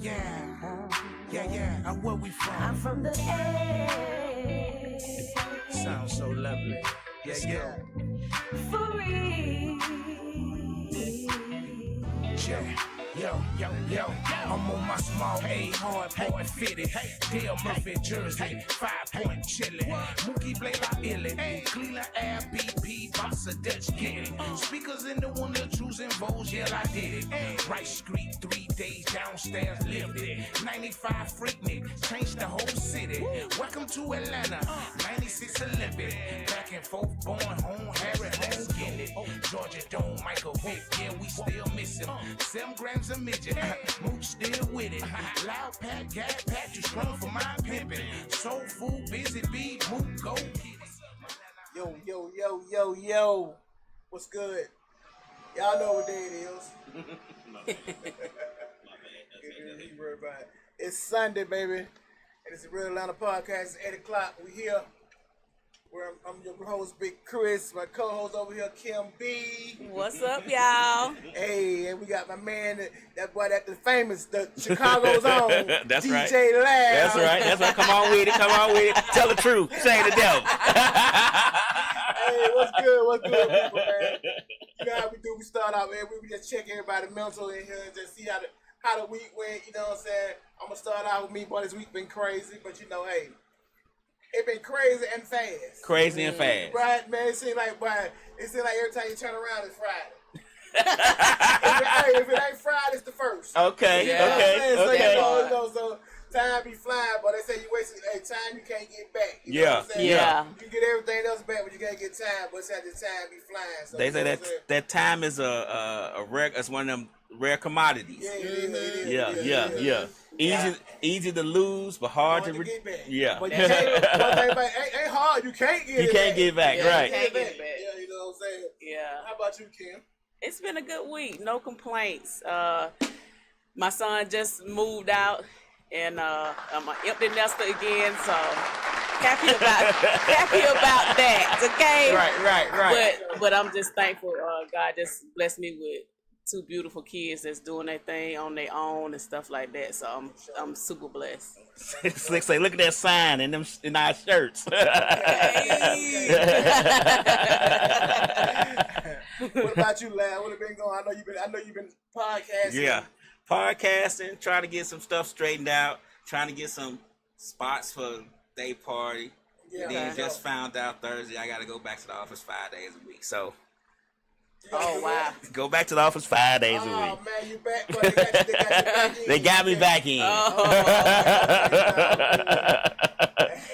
yeah. Where we from? I'm from the A. Sounds so lovely. Yeah. Free. Yo, I'm on my small A, hard boy fitted. Dale Murphy jersey, 5 point chillin'. Mookie Blake like illin'. Cleveland Air BP, boss of Dutch kitty. Speakers in the window choosing Vols, yeah, I did it. Rice Street, 3 days downstairs, lived it. 95 Freaknik, changed the whole city. Welcome to Atlanta, 96 Olympic. Back and forth, born home, Harry home, get it. Georgia Dome, Michael Vick, yeah, we still miss him. 7 grams of midget, Mooch still with it. Loud pack, gas pack, too strong for my pimpin'. Soul food, busy bee, Mook, go get it. Yo. What's good? Y'all know what day it is. It's Sunday, baby. And it's the Real Atlanta Podcast. It's 8 o'clock. We here. I'm your host, Big Chris. My co-host over here, Kim B. What's up, y'all? Hey, and we got my man, that boy, the famous, the Chicago's own, That's DJ right. Lab. That's right. Come on with it. Tell the truth. Say the devil. Hey, what's good, people, man? You know how we do. We start out, man. We just check everybody mental in here and just see how the week went. You know what I'm saying? I'm gonna start out with me, boy. This week been crazy, but you know, hey, it been crazy and fast. Crazy and fast. Right, man. It seems like every time you turn around, it's Friday. if it ain't Friday, it's the first. Okay. You know what I'm saying? So, Okay. you know, so time be flying, but they say you wasted time you can't get back. You know what I'm saying? Yeah. You can get everything else back, but you can't get time. But it's at the time be flying. So, They you say know what I'm saying? that time is a rare. It's one of them rare commodities. Yeah, it is. Yeah. Easy to lose, but hard to get back. Yeah. But you can't, ain't hard. You can't get it You can't back. get back, Yeah, right? you can't get it back. Yeah, you know what I'm saying? Yeah. How about you, Kim? It's been a good week. No complaints. My son just moved out, and I'm an empty nester again, so happy about that. Okay. Right. But I'm just thankful. God just blessed me with 2 beautiful kids that's doing their thing on their own and stuff like that. So I'm super blessed. Slick say, look at that sign in our shirts. What about you, Lad? What have been going? I know you've been podcasting. Yeah, podcasting, trying to get some stuff straightened out, trying to get some spots for day party. Yeah, And then just found out Thursday I got to go back to the office 5 days a week. So Oh wow. go back to the office 5 days a week. Oh man, you back? Boy, they got you back in. They got me back in. Oh.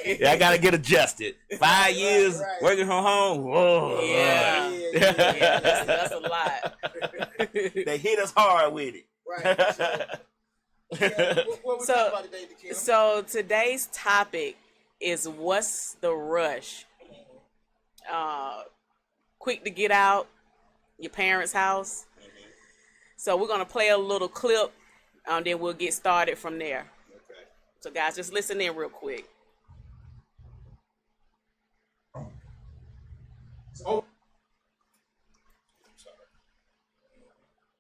I gotta get adjusted. 5 years right. working from home. Whoa. Yeah. Yeah. That's a lot. They hit us hard with it. Right. Yeah, what we talking about today, Kim? So today's topic is what's the rush? Quick to get out your parents' house. So we're gonna play a little clip, then we'll get started from there. Okay. So guys, just listen in real quick. So,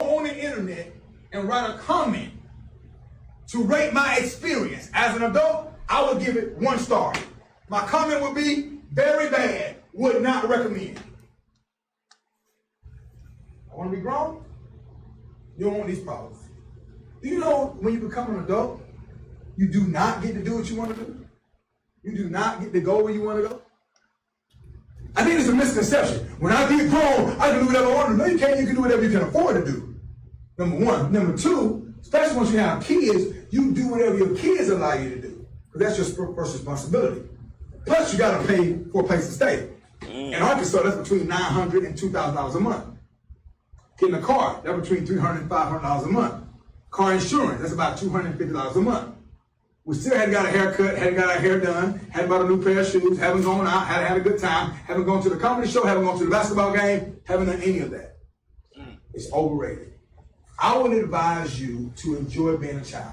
on the internet and write a comment to rate my experience as an adult, I would give it 1 star. My comment would be very bad, would not recommend. I want to be grown. You don't want these problems. Do you know when you become an adult, you do not get to do what you want to do? You do not get to go where you want to go? I think it's a misconception. When I get grown, I can do whatever I want to do. No, you can't. You can do whatever you can afford to do. Number 1. Number 2, especially once you have kids, you do whatever your kids allow you to do. Because that's your first responsibility. Plus, you got to pay for a place to stay. In Arkansas, that's between $900 and $2,000 a month. Getting a car, that's between $300 and $500 a month. Car insurance, that's about $250 a month. We still hadn't got a haircut, hadn't got our hair done, hadn't bought a new pair of shoes, haven't gone out, hadn't had a good time, haven't gone to the comedy show, haven't gone to the basketball game, haven't done any of that. It's overrated. I would advise you to enjoy being a child.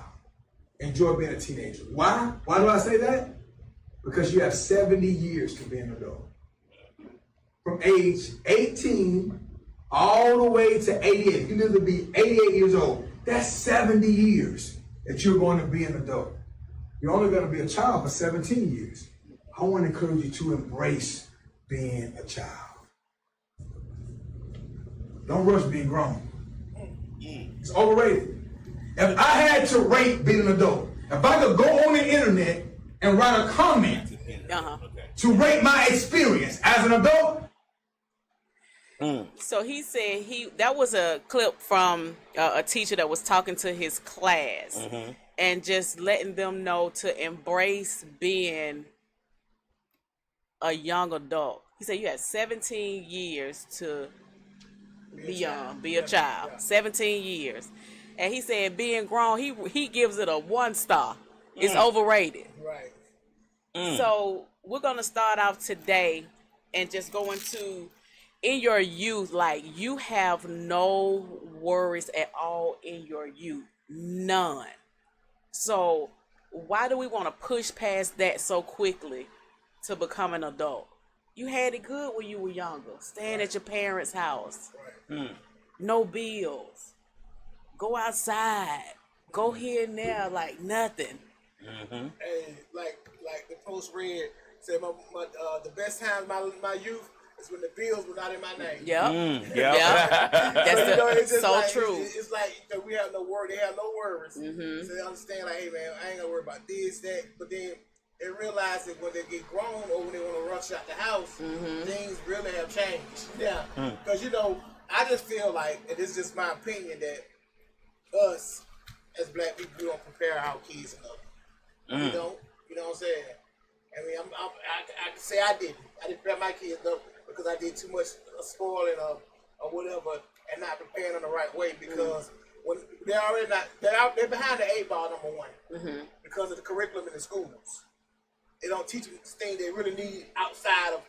Enjoy being a teenager. Why? Why do I say that? Because you have 70 years to be an adult. From age 18 all the way to 88. You need to be 88 years old. That's 70 years. that you're going to be an adult. You're only going to be a child for 17 years. I want to encourage you to embrace being a child. Don't rush being grown. It's overrated. If I had to rate being an adult, if I could go on the internet and write a comment to rate my experience as an adult. So he said that was a clip from a teacher that was talking to his class and just letting them know to embrace being a young adult. He said you had 17 years to be young, be a child. 17 years. And he said being grown, he gives it a 1 star. It's overrated. Right. So we're gonna start off today and just go into, in your youth, like you have no worries at all in your youth. None. So why do we want to push past that so quickly to become an adult? You had it good when you were younger, staying at your parents' house. No bills. Go outside. Go here and there like nothing. Hey, like the post read said, the best times my youth is when the bills were not in my name. Yep. It's just so like, true. It's like we have no worry. They have no worries. So they understand, like, hey man, I ain't gonna worry about this, that. But then they realize that when they get grown or when they want to rush out the house, things really have changed. Yeah, because I just feel like, and this is just my opinion, that us as black people, we don't prepare our kids enough. We don't. You know what I'm saying? I mean, I can say I didn't. I didn't prepare my kids enough because I did too much spoiling or whatever, and not preparing them the right way. Because when they're already not, they're behind the 8 ball, number one, because of the curriculum in the schools. They don't teach them things they really need outside of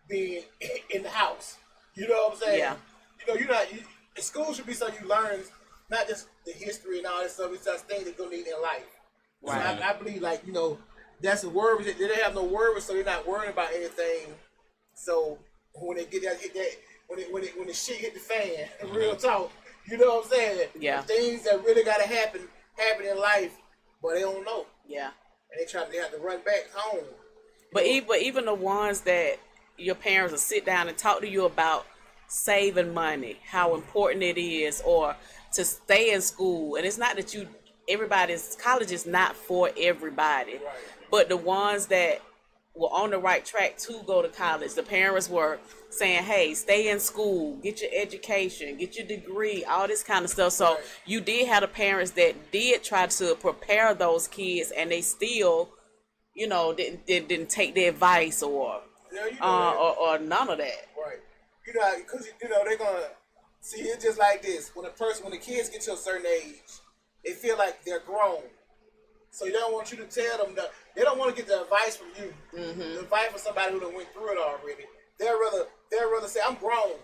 being in the house. You know what I'm saying? Yeah. School should be so you learn not just the history and all this stuff. It's just things they're gonna need in life. Right. So I believe, like, that's a worry. They didn't have no worries, so they're not worrying about anything. So when they get that, when the shit hit the fan, real talk, you know what I'm saying? Yeah. The things that really gotta happen in life, but they don't know. Yeah. And they have to run back home. But even the ones that your parents will sit down and talk to you about saving money, how important it is, or to stay in school. And it's not that college is not for everybody. Right. But the ones that were on the right track to go to college, the parents were saying, hey, stay in school, get your education, get your degree, all this kind of stuff. So you did have the parents that did try to prepare those kids, and they still, didn't take their advice or none of that. Right. Because they're gonna see it just like this. When the kids get to a certain age, they feel like they're grown. So they don't want you to tell them that. They don't want to get the advice from you. The advice from somebody who done went through it already. They'd rather say, I'm grown.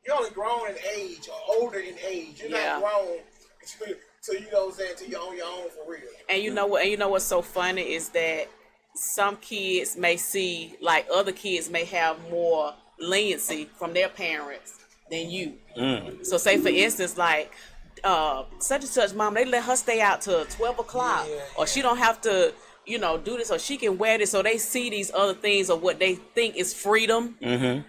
You're only grown in age or older in age. You're not grown until you know what I'm saying, until you're on your own for real. And you know what? And you know what's so funny is that some kids may see, like, other kids may have more leniency from their parents than you. So say for instance, like, such and such mom, they let her stay out till 12 o'clock, or she don't have to, do this, or she can wear this. So they see these other things of what they think is freedom, and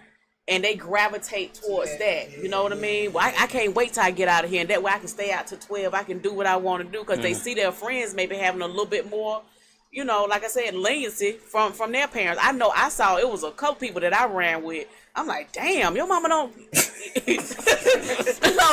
they gravitate towards that. You know what I mean? Well, I can't wait till I get out of here, and that way I can stay out till 12. I can do what I want to do, because they see their friends maybe having a little bit more, like I said, leniency from their parents. I saw it was a couple people that I ran with. I'm like, damn, your mama don't. No,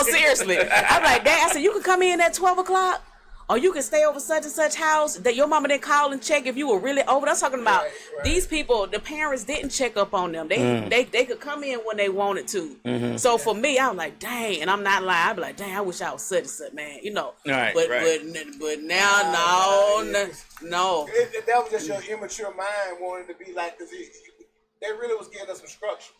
seriously. I'm like, Dad, I said, you can come in at 12 o'clock, or you can stay over such and such house. That your mama didn't call and check if you were really over. I'm talking about these people. The parents didn't check up on them. They could come in when they wanted to. So for me, I was like, dang, and I'm not lying. I'd be like, dang, I wish I was such and such, man. But now, no. That was just your immature mind wanting to be like, because they really was giving us some structure.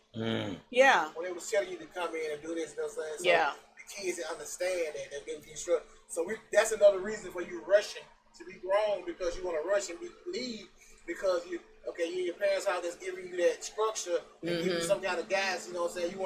Yeah. When they was telling you to come in and do this, you know what I'm saying? So yeah. The kids didn't understand that. They're giving you structure. So that's another reason for you rushing to be grown, because you want to rush and leave, because you're in your parents' house that's giving you that structure and giving you some kind of guidance, you know what I'm saying?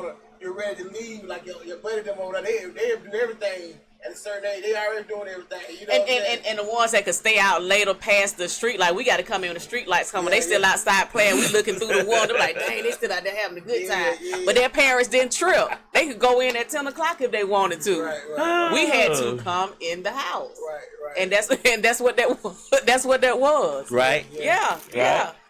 You're ready to leave, like your buddy them over there, they'll do everything at a certain age, they already doing everything. You know what I'm saying? And the ones that could stay out later past the street, like we got to come in when the street lights come. When they still outside playing, we looking through the window like, dang, they still out there having a good time. But their parents didn't trip. They could go in at 10 o'clock if they wanted to. Right. We had to come in the house. Right. And that's what that was. That's what that was. Right. Yeah.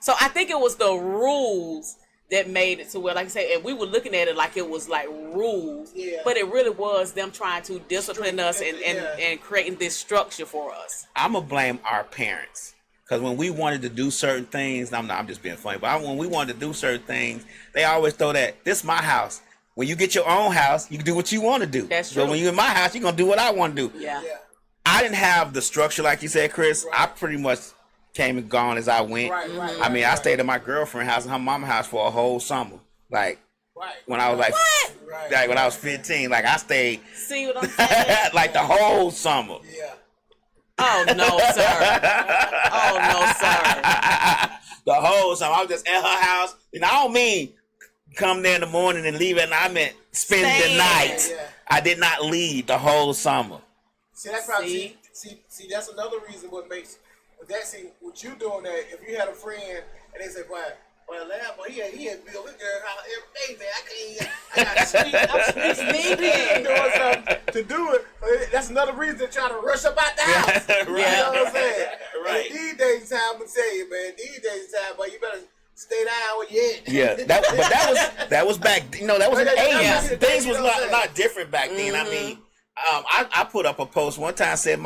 So I think it was the rules that made it to where, like I said, and we were looking at it like it was like rules, but it really was them trying to discipline us and creating this structure for us. I'm gonna blame our parents, because when we wanted to do certain things, I'm just being funny, but when we wanted to do certain things, they always throw that, this my house. When you get your own house, you can do what you want to do. That's true. So when you're in my house, you're gonna do what I want to do. Yeah. I didn't have the structure like you said, Chris. I pretty much came and gone as I went. I mean, I stayed at my girlfriend's house and her mama's house for a whole summer. Like, when I was like, like when I was 15, like I stayed. See what I'm saying? like the whole summer. Yeah. Oh no, sir. Oh no, sir. The whole summer. I was just at her house. And I don't mean come there in the morning and leave at night. I meant spend the night. Yeah. I did not leave the whole summer. See, that's probably see. That's another reason what makes what you doing that. If you had a friend and they say, "Well, he had built his girl house every day, man. I got sleeping doing something to do it." That's another reason to try to rush up out the house. Right. You know what I'm saying? Right. And these days time, I'm gonna tell you, man. These days time, but you better stay down with your head. Yeah, that was back. You know, that was in the 80s. Things was a lot different back then. I mean, I put up a post one time said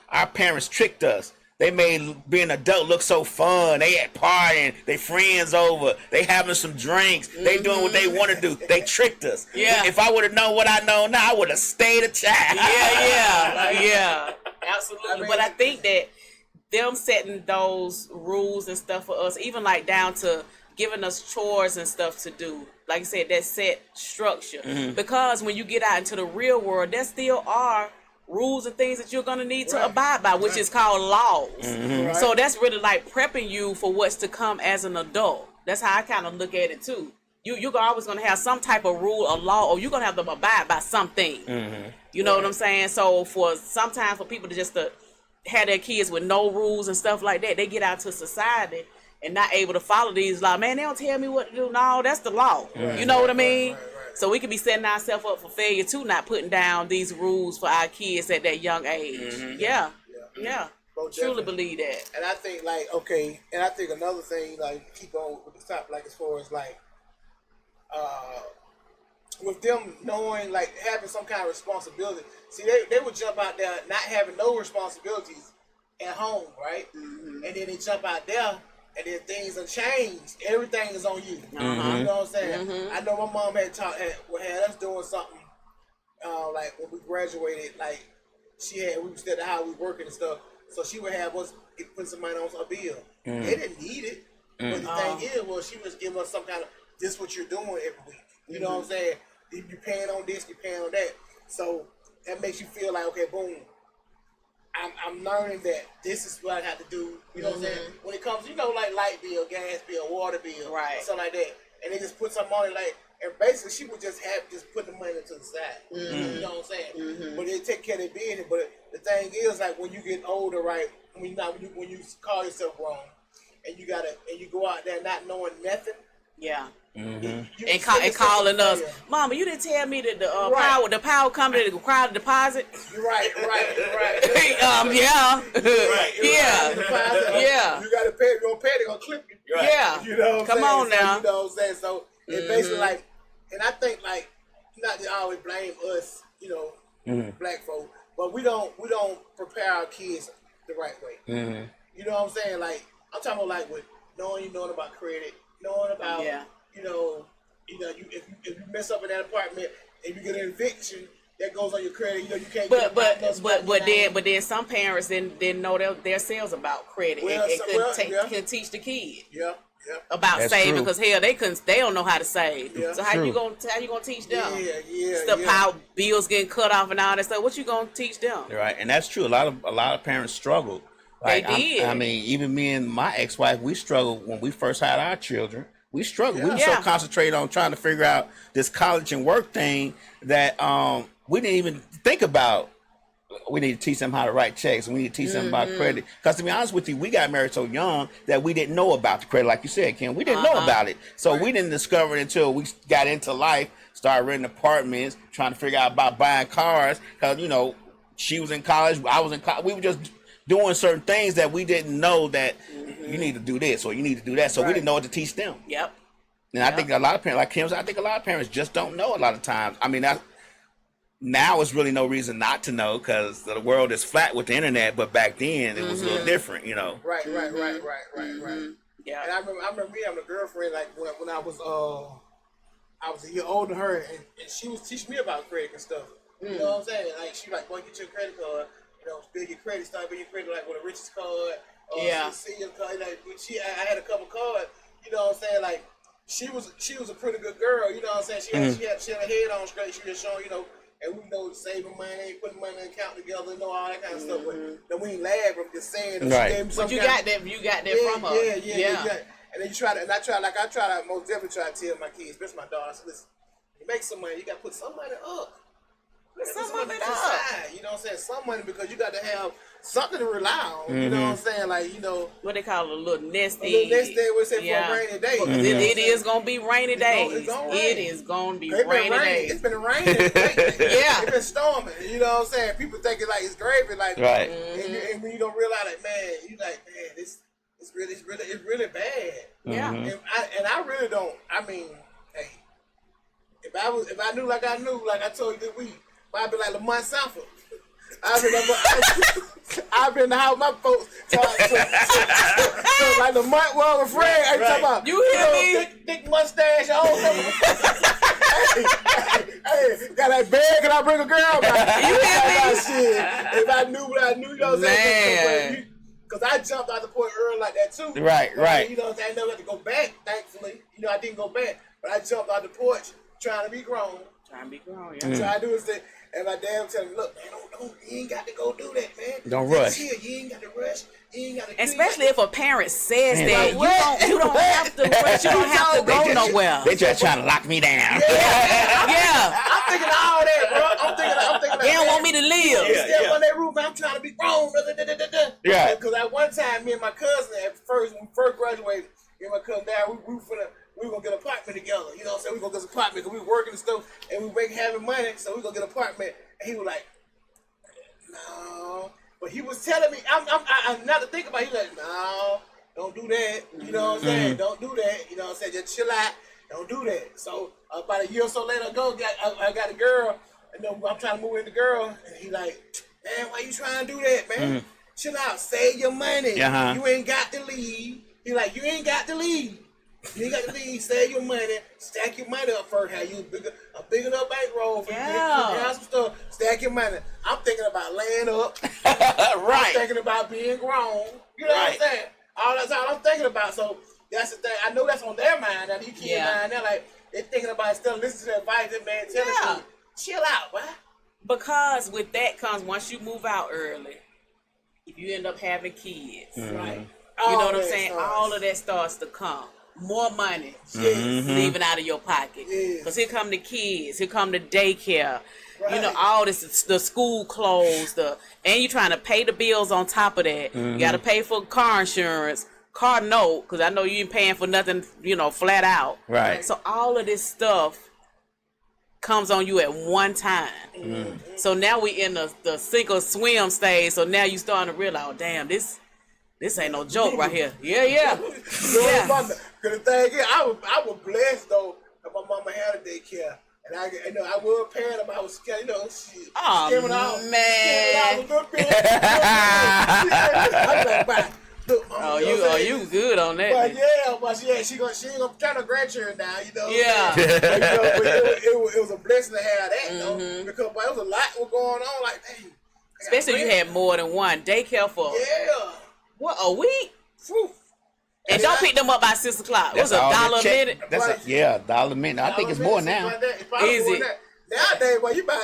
our parents tricked us. They made being an adult look so fun. They had partying, they friends over, they having some drinks, they doing what they want to do. They tricked us. Yeah. If I would have known what I know now, I would have stayed a child. Yeah. Absolutely. But I think that them setting those rules and stuff for us, even like down to giving us chores and stuff to do, like I said, that set structure. Because when you get out into the real world, there still are rules and things that you're going to need to abide by, which is called laws. So that's really like prepping you for what's to come as an adult. That's how I kind of look at it too. You're always going to have some type of rule or law, or you're going to have to abide by something. You know what I'm saying? So sometimes for people to have their kids with no rules and stuff like that, they get out to society and not able to follow these laws. Man, they don't tell me what to do. No, that's the law. You know what I mean? So we could be setting ourselves up for failure too, not putting down these rules for our kids at that young age. Yeah. Truly believe that. And I think I think another thing, like keep on with the top, like as far as like with them knowing, like having some kind of responsibility. See, they would jump out there not having no responsibilities at home, right? And then they jump out there and then things have changed. Everything is on you. You know what I'm saying? I know my mom had us doing something like when we graduated, like we was at the house, we working and stuff. So she would have us put some money on a bill. They didn't need it. But the thing is, she was giving us some kind of, this what you're doing every week. You know what I'm saying? You're paying on this, you're paying on that. So that makes you feel like, okay, boom, I'm learning that this is what I have to do. You know what I'm saying? When it comes, like light bill, gas bill, water bill, something like that. And they just put some money, and basically she would just put the money to the side. You know what I'm saying? But they take care of their business. But the thing is, like when you get older, right? When you call yourself grown, and you go out there not knowing nothing. Yeah. And calling us, Mama, you didn't tell me that the power company to require the deposit. Right. Yeah. You gotta pay. If you don't pay, they're gonna clip you. Right. Yeah. You know what I'm Come saying? on now. You know what I'm saying? So it's basically like, and I think like, not to always blame us, black folk, but we don't prepare our kids the right way. You know what I'm saying? Like I'm talking about like with knowing about credit, knowing about if you mess up in that apartment and you get an eviction, that goes on your credit. You can't. But then some parents didn't know their sales about credit and can teach the kid. About That's saving, true. because hell, they don't know how to save. So how you gonna teach them? Stuff how bills getting cut off and all that stuff. What you gonna teach them? Right, and that's true. A lot of parents struggle. Like, they did. I mean, even me and my ex-wife, we struggled when we first had our children. We struggled. We were so concentrated on trying to figure out this college and work thing that we didn't even think about we need to teach them how to write checks. We need to teach them about credit. Because to be honest with you, we got married so young that we didn't know about the credit, like you said, Kim. We didn't know about it. So we didn't discover it until we got into life, started renting apartments, trying to figure out about buying cars. Because, you know, she was in college, I was in college. We were just doing certain things that we didn't know that you need to do this or you need to do that. So we didn't know what to teach them. Yep. And I think a lot of parents, like Kim said, I think a lot of parents just don't know a lot of times. I mean, now it's really no reason not to know because the world is flat with the internet. But back then it was a little different, you know. Right. Yeah. And I remember me having a girlfriend like when I was a year older than her, and she was teaching me about credit and stuff. You know what I'm saying? Like she like, boy, get your credit card. You know, build your credit, start building your credit like with a Rich's card. Senior card. Like I had a couple cards. You know what I'm saying? Like she was a pretty good girl. You know what I'm saying? She had her head on straight. She was showing, you know. And we know saving money, putting money in the account together, you know, all that kind of stuff. But we ain't laugh. I'm just saying. Right. But you got that from her. Yeah. And then I try to most definitely try to tell my kids, especially my daughter, I said, listen, you make some money, you got to put some money up. Put some of it to the up. side, you know what I'm saying? Some money because you got to have something to rely on. You know what I'm saying? Like, you know. What they call it, a little nest egg. A little nest egg, we say for a rainy day. It is going to be rainy days. It is going to be rainy days. It's been raining lately. It's been storming. You know what I'm saying? People think it like it's gravy. Like, right. And when you don't realize, like, man, you like, man, it's really bad. Yeah. And I really don't. I mean, hey, if I knew like I told you this week, I'd be like Lamont Sanford. I've been in the house with my folks. So like Lamont was with Fred. I talking about you hear me? Thick mustache, all hey, got that bag? Can I bring a girl back? You hear me? Shit. If I knew what I knew, you know what I'm saying? Because I jumped out the point early like that too. Right. You know what I'm saying? I never had to go back, thankfully. You know, I didn't go back. But I jumped out the porch trying to be grown. Trying to Trying to do this thing. And my dad tell me, look, man, don't, you ain't got to go do that, man. Don't rush. Chill. You ain't got to rush. You ain't got to. Especially if a parent says that, you don't have to rush. You don't have to go nowhere. They just trying to lock me down. Yeah. I'm thinking all that, bro. I'm thinking. They don't want me to live. Step on that roof, man. I'm trying to be grown. Yeah. Because at one time, me and my cousin, when we first graduated, me and my cousin, Dad, we were going to get an apartment together. You know what I'm saying? We were going to get an apartment because we were working and stuff and we were having money. So we were going to get an apartment. And he was like, no. But he was telling me, I'm not to think about it. He was like, no, don't do that. You know what I'm saying? Don't do that. You know what I'm saying? Just chill out. Don't do that. So about a year or so later ago, I got a girl. And then I'm trying to move in the girl. And he like, man, why you trying to do that, man? Chill out. Save your money. You ain't got to leave. He like, you ain't got to leave. You ain't got to leave, save your money, stack your money up first, have you a big enough bankroll for you to have some stuff, stack your money. I'm thinking about laying up. I'm thinking about being grown. You know what I'm saying? That's all I'm thinking about. So that's the thing. I know that's on their mind. Now these kids' mind, they're like, they're thinking about instead of listening to the advice that man telling you, chill out, boy. Because with that comes, once you move out early, if you end up having kids, right? You know what I'm saying? All of that starts to come. More money leaving out of your pocket. Because here come the kids, here come the daycare. You know, all this, the school clothes, and you're trying to pay the bills on top of that. You got to pay for car insurance, car note, because I know you ain't paying for nothing, you know, flat out. Right. So all of this stuff comes on you at one time. So now we in the sink or swim stage. So now you starting to realize, oh, damn, this ain't no joke right here. Yeah. Because the thing is, I was blessed though that my mama had a daycare, and I was paying them. I was scared, you know, shit. Oh man. You good on that? But she ain't gonna turn her grandchildren down, you know. Yeah. But it was a blessing to have that though, because boy, there was a lot was going on. Like, dang. Especially you had more than one daycare for. Yeah. What, a week? Whew. And don't pick them up by 6 o'clock. It was $1 a minute. $1 a minute. I think it's more now. Is it? Nowadays, boy, you buy,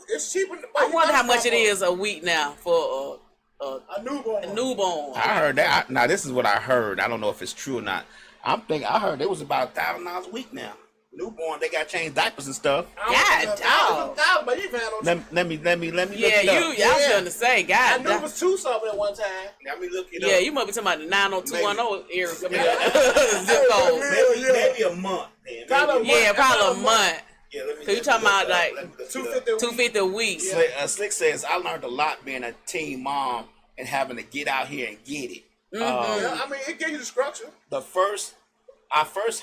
it's cheaper. I wonder how much it is a week now for a newborn. I heard that. Now, this is what I heard. I don't know if it's true or not. I heard it was about $1,000 a week now. newborn, they got to change diapers and stuff. God, dog. But you found on Let me look Yeah, it up. I was gonna say, I God, knew it was 2 something at one time. Let me look it up. yeah, you must be talking about the 90210 area. I mean, Hey, zip code. Maybe a month. Then. Probably Maybe- Yeah, probably a month. Yeah, let me. So you talking about like 250 a week. 250 a week. Slick says I learned a lot being a teen mom and having to get out here and get it. Yeah, I mean, it gave you the structure. I first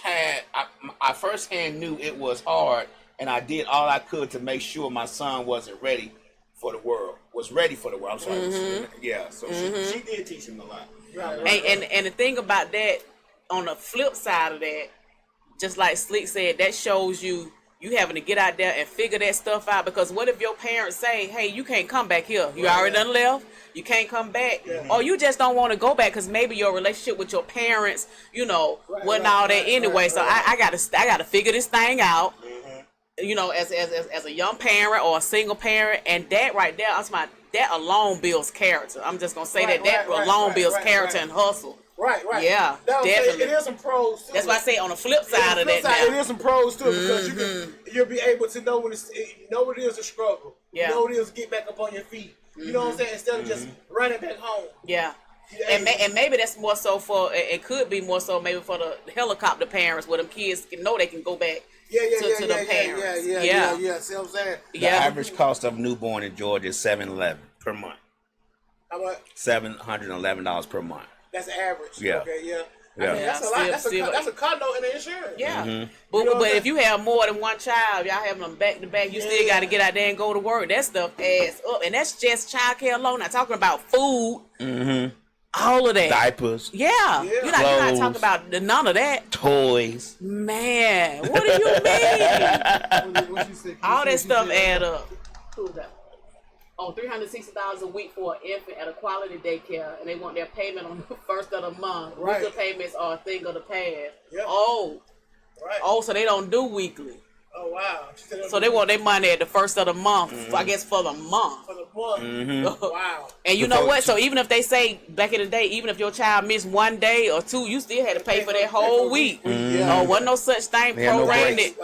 hand knew it was hard, and I did all I could to make sure my son wasn't ready for the world. I'm sorry. Yeah, so she did teach him a lot. Right. And the thing about that, on the flip side of that, just like Slick said, that shows you having to get out there and figure that stuff out. Because what if your parents say, hey, you can't come back here. You already done left. You can't come back. Yeah. Or you just don't want to go back because maybe your relationship with your parents, wasn't all that anyway. So I gotta figure this thing out. As a young parent or a single parent, and that right there, that alone builds character. I'm just gonna say that alone builds character and hustle. Right. Yeah, definitely. It is some pros too. That's why I say on the flip side of that it now. is some pros too because you'll be able to know what it is to struggle. Yeah. You know what it is to get back up on your feet. You know what I'm saying? Instead of just running back home. Yeah. And maybe that's more so it could be more so maybe for the helicopter parents where them kids can know they can go back to the parents. Yeah. See what I'm saying? The average cost of newborn in Georgia is $711 per month. How much? $711 per month. That's average. Yeah. Okay, yeah. Yeah. I mean, that's a lot. That's a condo and the insurance. Yeah. But if you have more than one child, y'all having them back to back, you still got to get out there and go to work. That stuff adds up. And that's just childcare alone. Not talking about food. All of that. Diapers. Yeah. You're not talking about none of that. Toys. Man, what do you mean? All that stuff add up. Who's that? On $360 a week for an infant at a quality daycare, and they want their payment on the first of the month. Right. Weekly payments are a thing of the past. Yep. Right. So they don't do weekly. Oh wow. So they want their money at the first of the month. I guess for the month. For the month. Wow. And you know what? So even if they say back in the day, even if your child missed 1 day or 2, you still had to pay for that whole week. Wasn't no such thing prorated.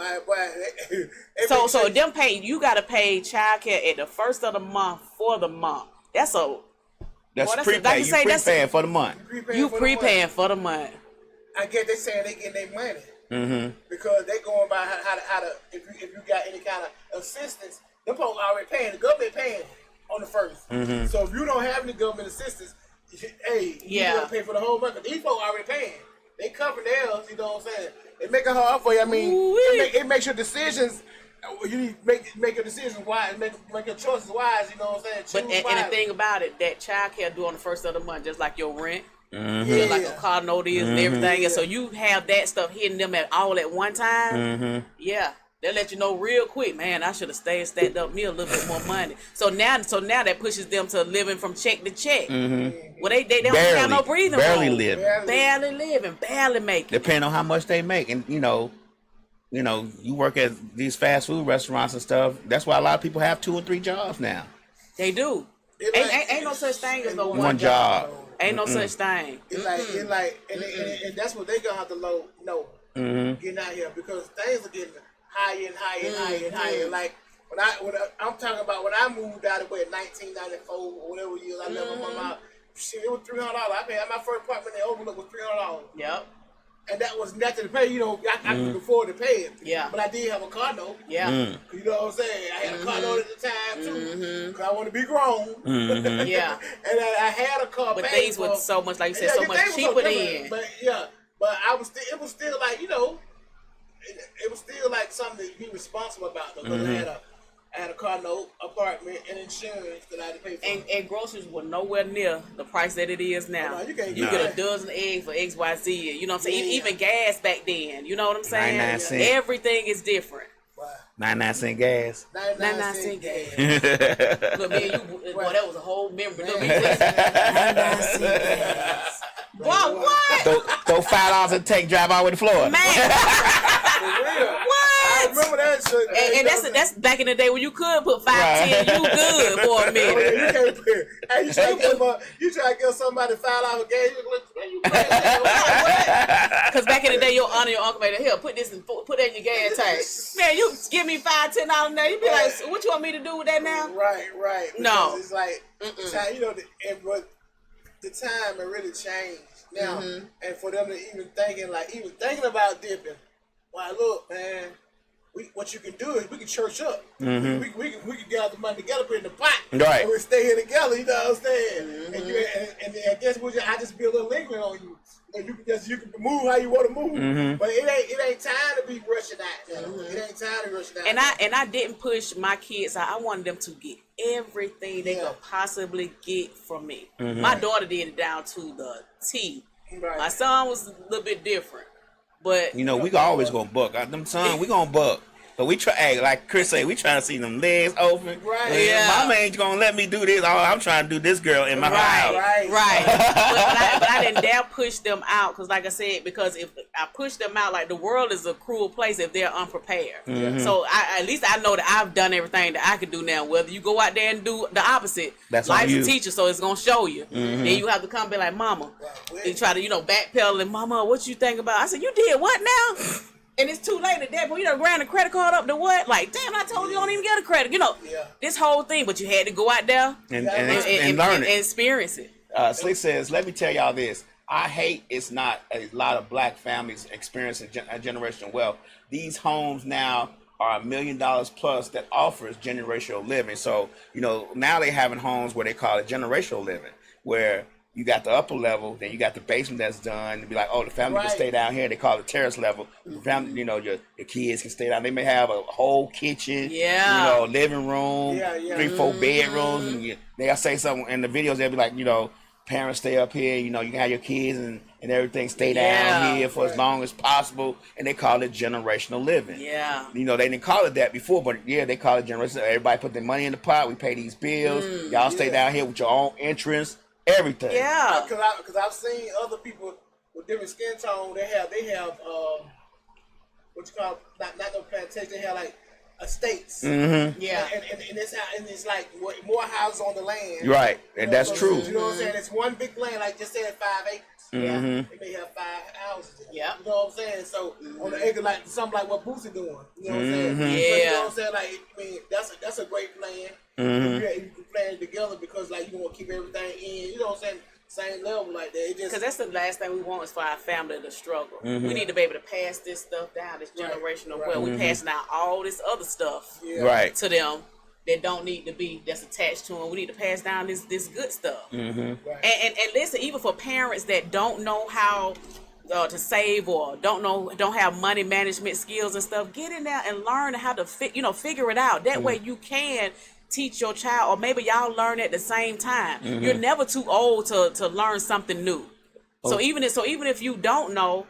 So them pay. You got to pay childcare at the first of the month for the month. That's prepaid. You prepaying for the month. You prepaying for the month. I get they saying they getting their money. Because they going by how to if you got any kind of assistance, them folks already paying. The government paying on the first. So if you don't have any government assistance, you gotta pay for the whole month. These folks already paying. They cover theirs. You know what I'm saying? It make it hard for you. I mean, it makes your decisions. You need to make your decisions wise. Make your choices wise. You know what I'm saying? And the thing about it, that childcare due on the first of the month, just like your rent. Just like a car note is and everything. And so you have that stuff hitting them all at one time. Yeah. They'll let you know real quick, man, I should have stacked up me a little bit more money. So now that pushes them to living from check to check. Well, they don't have no breathing room. Barely living. Barely making. Depending on how much they make. And, you work at these fast food restaurants and stuff. That's why a lot of people have 2 or 3 jobs now. They do. Ain't no such thing as no one job. Ain't no such thing. And that's what they gonna have to know. Getting out here because things are getting higher and higher and higher and higher. Like when I'm talking about when I moved out of 1994 or whatever years I left with my mom. Shit, it was $300. I paid my first apartment in Overlook was $300. Yep. And that was nothing to pay. I couldn't afford to pay it. Yeah. But I did have a car note. Yeah. You know what I'm saying? I had a car note at the time too, because I want to be grown. Yeah. And I had a car. But things were so much, like you said, so much cheaper then. But I was still. It was still like it was still like something to be responsible about because I had a car note, apartment, and insurance that I had to pay for. And groceries were nowhere near the price that it is now. No, you can't get a dozen eggs for XYZ. You know what I'm saying? Even gas back then. You know what I'm saying? 99 cents. Everything is different. Wow. 99-cent gas. 99-cent gas. Look, man, boy, that was a whole memory. Look, 99-cent gas. Boy, what? Throw $5 and drive all the way to Florida. Man. For real. What? I remember that And that's back in the day when you could put 5, 10, you good for a minute. You can't put. Hey, you try to give somebody $5 game. You Because back in the day, your aunt or your uncle made it. Here, put this and put that in your gas tank. Man, you give me $5, $10 now. You be like, so what you want me to do with that now? Right. No. It's like, you know, but the time it really changed now, and for them to even thinking about dipping. Well, look, man. What you can do is we can church up. We can gather the money together, put it in the pot, right? And we stay here together. You know what I'm saying? And I guess I just be a little lingering on you. And you can move how you want to move, but it ain't time to be rushing out. It ain't time to rush out. And I didn't push my kids out. I wanted them to get everything they could possibly get from me. My daughter did it down to the T. Right. My son was a little bit different. But you know, we always gonna buck. Them son, we gonna buck. But we try, like Chris said, we trying to see them legs open. Right. Yeah. Mama ain't gonna let me do this. Oh, I'm trying to do this girl in my house. Right. but I didn't dare push them out because, like I said, because if I push them out, like the world is a cruel place if they're unprepared. So at least I know that I've done everything that I can do now. Whether you go out there and do the opposite, that's life's a teacher, so it's gonna show you. Then you have to come and be like, Mama, and try to backpedal and Mama, what you think about? I said, you did what now? And it's too late at that point. You done ran the credit card up to what? Like, damn, I told you don't even get a credit. This whole thing. But you had to go out there and learn it. And experience it. Slick says, let me tell y'all this. I hate it's not a lot of black families experiencing generational wealth. These homes now are $1 million plus that offers generational living. So, now they having homes where they call it generational living, where you got the upper level, then you got the basement that's done. To be like, the family can stay down here. They call it terrace level. The family, your kids can stay down. They may have a whole kitchen, living room, 3-4 bedrooms. And they'll say something in the videos. They'll be like, parents stay up here. You can have your kids and everything stay down here for as long as possible. And they call it generational living. Yeah. They didn't call it that before, but they call it generational. Everybody put their money in the pot. We pay these bills. Y'all stay down here with your own entrance. Everything. Yeah. Because I've seen other people with different skin tone. They have what you call not no plantation. They have like estates. Yeah. And it's like more houses on the land. Right. And that's true. You know what I'm saying? It's one big land, like just said 5 acres. Yeah. They may have 5 houses. Yeah. You know what I'm saying? So on the acre, like something like what Boosie doing. You know what I'm saying? Yeah. So, you know what I'm saying? Like, I mean, that's a great plan. You can plan it together because like you want to keep everything in. You know what I'm saying? Same level like that. Because that's the last thing we want is for our family to struggle. We need to be able to pass this stuff down, this generational wealth. We passing out all this other stuff to them that don't need to be, that's attached to them. We need to pass down this good stuff. And listen, even for parents that don't know how to save or don't have money management skills and stuff, get in there and learn how to figure it out. That way you can teach your child, or maybe y'all learn at the same time. You're never too old to learn something new. So even if you don't know,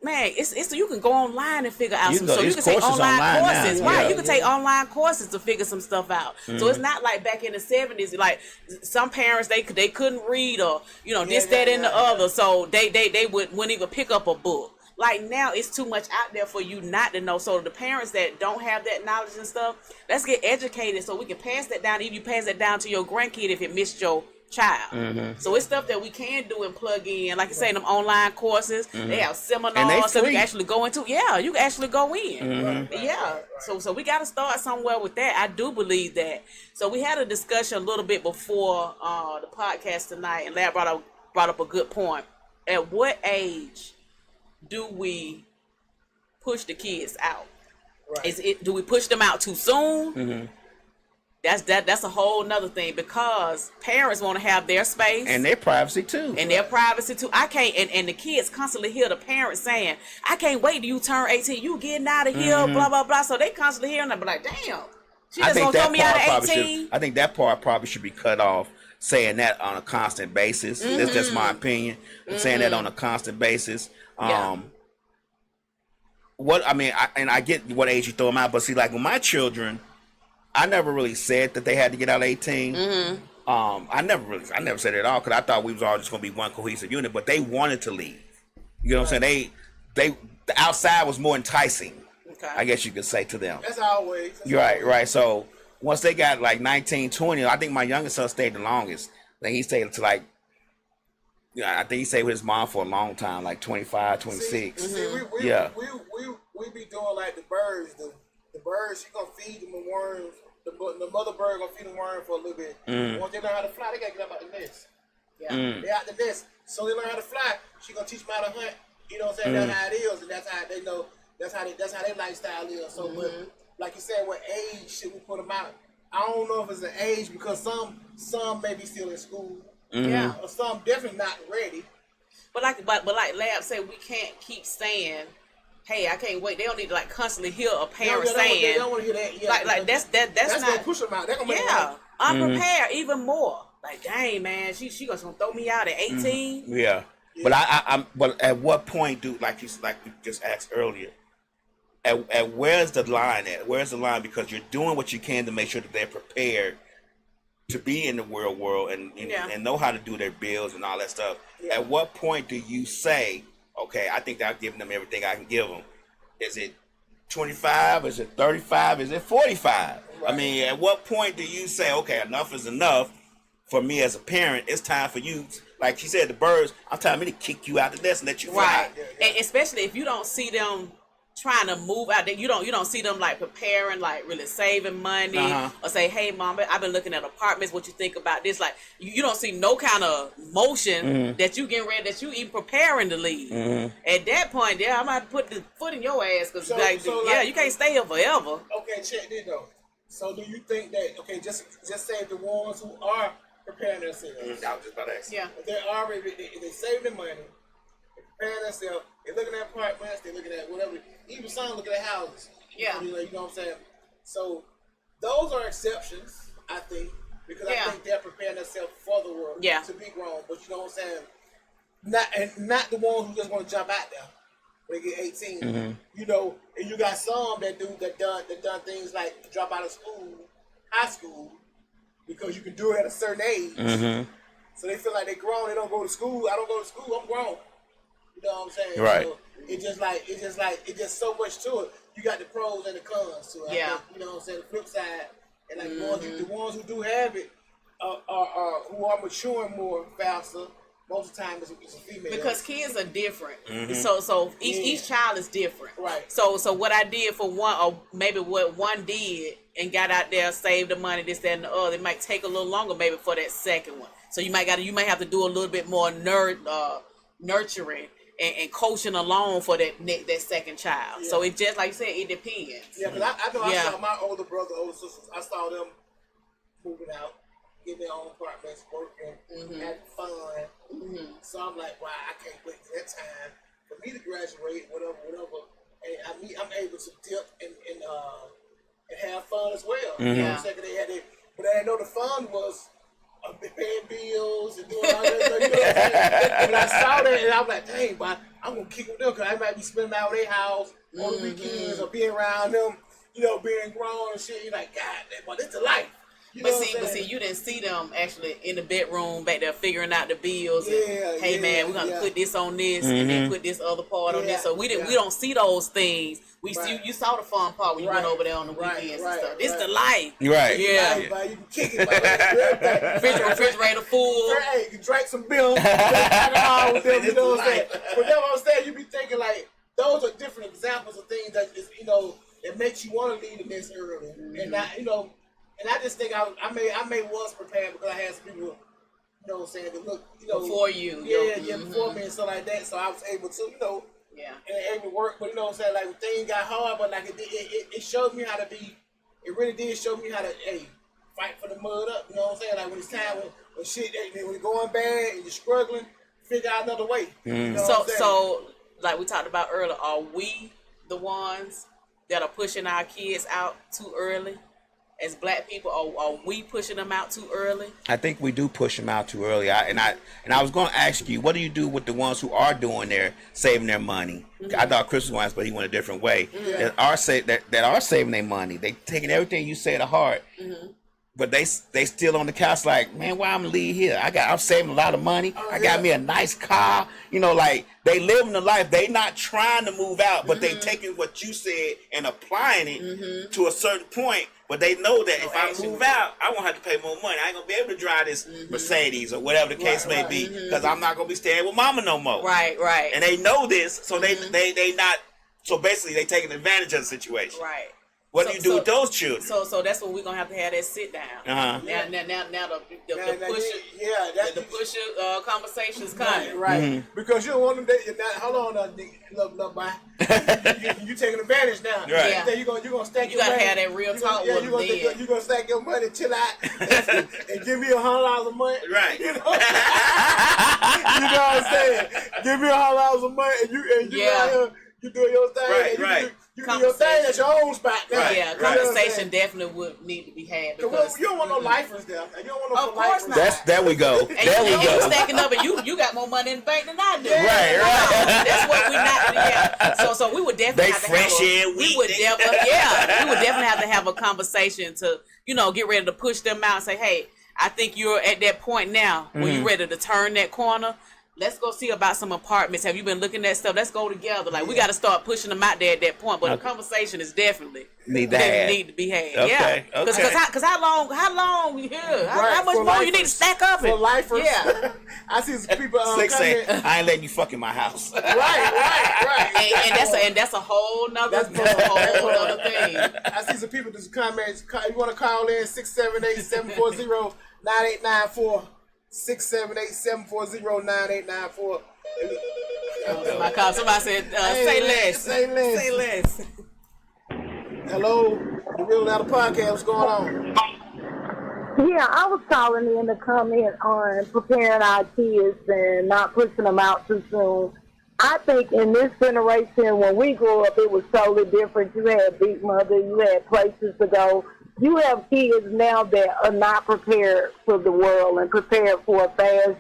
man, it's you can go online and figure out some stuff. You can take online courses, right? You can take online courses to figure some stuff out. So it's not like back in the 70s, like some parents they couldn't read or this, that, and the other, so they wouldn't even pick up a book. Like now, it's too much out there for you not to know. So the parents that don't have that knowledge and stuff, let's get educated so we can pass that down. Even you pass that down to your grandkid if it missed your child. So it's stuff that we can do and plug in. Like you say, them online courses, they have seminars so we can actually go into. Yeah, you can actually go in. So we got to start somewhere with that. I do believe that. So we had a discussion a little bit before the podcast tonight, and Lab brought up a good point. At what age do we push the kids out? Do we push them out too soon? That's a whole nother thing, because parents want to have their space and their privacy too. I can't, and the kids constantly hear the parents saying, I can't wait till you turn 18, you getting out of here, blah blah blah. So they constantly hearing them, but like, damn, she just gonna throw me out of 18. I think that part probably should be cut off, saying that on a constant basis. That's just my opinion. Saying that on a constant basis. I get what age you throw them out, but see, like with my children, I never really said that they had to get out at 18. I never said it at all, because I thought we was all just gonna be one cohesive unit. But they wanted to leave. You know what I'm saying? The outside was more enticing. Okay. I guess you could say to them. That's always. You're right. So once they got like 19, 20, I think my youngest son stayed the longest. Then he stayed to like, I think he stayed with his mom for a long time, like 25, 26. See, we be doing like the birds. The birds, she gonna feed them the worms. The mother bird gonna feed them worms for a little bit. Once they learn how to fly, they gotta get up out the nest. Yeah. They out the nest. So they learn how to fly. She gonna teach them how to hunt. You know what I'm saying? That's how it is, and that's how they know. That's how their lifestyle is. So, but like you said, what age should we put them out? I don't know if it's an age because some may be still in school. Yeah. Or some definitely not ready. But like Lab said, we can't keep saying, "Hey, I can't wait." They don't need to like constantly hear a parent saying, they don't want to hear that. Yeah, like that's that's not. gonna push them out. They're gonna make them Yeah, out. unprepared even more. Like, dang man, she gonna throw me out at 18. Yeah. But but at what point do like you just asked earlier? At where's the line at? Where's the line? Because you're doing what you can to make sure that they're prepared to be in the real world and know how to do their bills and all that stuff. Yeah. At what point do you say, okay, I think I've given them everything I can give them? Is it 25? Is it 35? Is it 45? Right. I mean, at what point do you say, okay, enough is enough for me as a parent? It's time for you. Like she said, the birds, I'm telling me to kick you out the nest and let you fly. Right, and especially if you don't see them trying to move out there, you don't see them like preparing, like really saving money, or say, "Hey, mom, I've been looking at apartments. What you think about this?" Like you don't see no kind of motion that you getting ready, that you even preparing to leave. At that point, I'm about to put the foot in your ass because you can't stay here forever. Okay, check this though. So do you think that just say the ones who are preparing themselves? I was just about to ask. Yeah. If they're already they saving their money, they're preparing themselves. They're looking at apartments. They're looking at whatever. Even some looking at houses. Yeah. You know what I'm saying? So those are exceptions, I think, because I think they're preparing themselves for the world to be grown. But you know what I'm saying? Not the ones who just want to jump out there when they get 18. You know, and you got some that done things like drop out of school, high school, because you can do it at a certain age. So they feel like they're grown. They don't go to school. I don't go to school. I'm grown. You know what I'm saying? Right. So it's just so much to it. You got the pros and the cons to it. Yeah. You know what I'm saying? The flip side, and like the ones who do have it are who are maturing more faster. Most of the time, it's a female. Because kids are different, so each child is different. Right. So what I did for one, or maybe what one did, and got out there, saved the money, this, that, and the other. It might take a little longer, maybe for that second one. So you might have to do a little bit more nurturing and coaching along for that second child. Yeah. So it just like you said, it depends. Yeah, because I know I saw my older brother, older sisters. I saw them moving out, getting their own apartments, working, having fun. So I'm like, wow, I can't wait for that time for me to graduate, whatever. And I'm able to dip and have fun as well. You know what I'm saying? They had it, but I didn't know the fun was paying bills and doing all that stuff. You know what I'm saying? And I saw that and I'm like, dang, but I'm gonna kick with them because I might be spending out their house on the weekends or being around them, being grown and shit. You're like, God, but it's the life. But see, you didn't see them actually in the bedroom back there figuring out the bills. Hey man, we're gonna put this on this and then put this other part on this. So we don't see those things. We see you saw the fun part when you went over there on the weekends and stuff. This the life. Right. Yeah. You can kick it. Refrigerator full. Hey, you can drink some beer, drink alcohol with them. You know what I'm saying? But that's what I'm saying. You be thinking like those are different examples of things that is it makes you want to leave the nest early, and not And I just think I may was prepared because I had some people, saying to look, before you. Before me and stuff like that. So I was able to, and able to work. But what I'm saying, like when things got hard, but like it showed me how to be. It really did show me how to fight for the mud up. You know what I'm saying? Like when it's time when shit when it's going bad and you're struggling, figure out another way. You know what I'm saying? So like we talked about earlier, are we the ones that are pushing our kids out too early? As black people, are we pushing them out too early? I think we do push them out too early. I was going to ask you, what do you do with the ones who are doing saving their money? I thought Chris was going to ask, but he went a different way. That are saving their money. They taking everything you say to heart. but they still on the couch like, man, why I'm leave here? I'm saving a lot of money. I got me a nice car. You know, like they living the life. They not trying to move out, but they taking what you said and applying it to a certain point. But they know that if I move out, I won't have to pay more money. I ain't gonna be able to drive this Mercedes or whatever the case may be, because I'm not gonna be staying with mama no more. Right. And they know this, so they not. So basically, they taking advantage of the situation. Right. What do you do with those children? So that's what we're gonna have to have that sit down. Now the push conversations coming. Right. Because you don't want them to, hold on, look, bye. you taking advantage now. Right. Yeah. You're gonna stack You your gotta money. have that real talk with them then. You're gonna stack your money, chill out, and give me $100 a month. Right. You know what I'm saying? Give me $100 a month, and you out here, you do your thing. Right. You do your thing at your own spot. Now. Right. Yeah, conversation definitely would need to be had because you don't want no lifers there. You don't want no of course lifers. not. There we go. And There we you go. stacking up, and you got more money in the bank than I do. Right. That's what we not. Yeah. So we would definitely have to have we would definitely have to have a conversation to get ready to push them out and say, hey, I think you're at that point now where you're ready to turn that corner. Let's go see about some apartments. Have you been looking at stuff? Let's go together. Like we got to start pushing them out there at that point. But the conversation is definitely need to be had. Okay. Yeah. Because how long? Yeah. How much more lifers. you need to stack up? For lifers. Yeah. I see some people. Six say, I ain't letting you fuck in my house. Right. And that's a whole nother thing. I see some people just comments. You want to call in 678-740-9894. 678-740-9894. Somebody said, say less. Say less. Hello, the Real Louder Podcast. What's going on? Yeah, I was calling in to comment on preparing our kids and not pushing them out too soon. I think in this generation, when we grew up, it was totally different. You had Big Mother, you had places to go. You have kids now that are not prepared for the world and prepared for a fast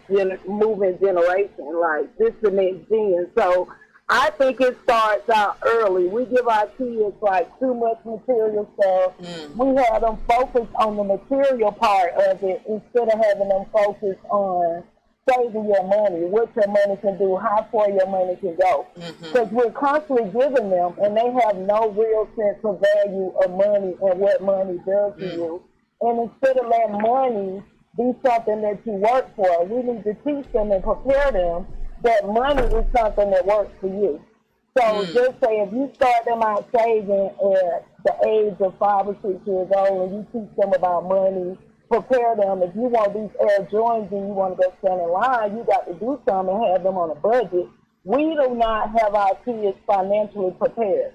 moving generation. Like, this is the next gen. So I think it starts out early. We give our kids, like, too much material stuff. We have them focus on the material part of it instead of having them focus on saving your money, what your money can do, how far your money can go. Because we're constantly giving them, and they have no real sense of value of money and what money does to you. And instead of letting money be something that you work for, we need to teach them and prepare them that money is something that works for you. So just say if you start them out saving at the age of 5 or 6 years old and you teach them about money, prepare them. If you want these Air Jordans and you want to go stand in line, you got to do something and have them on a budget. We do not have our kids financially prepared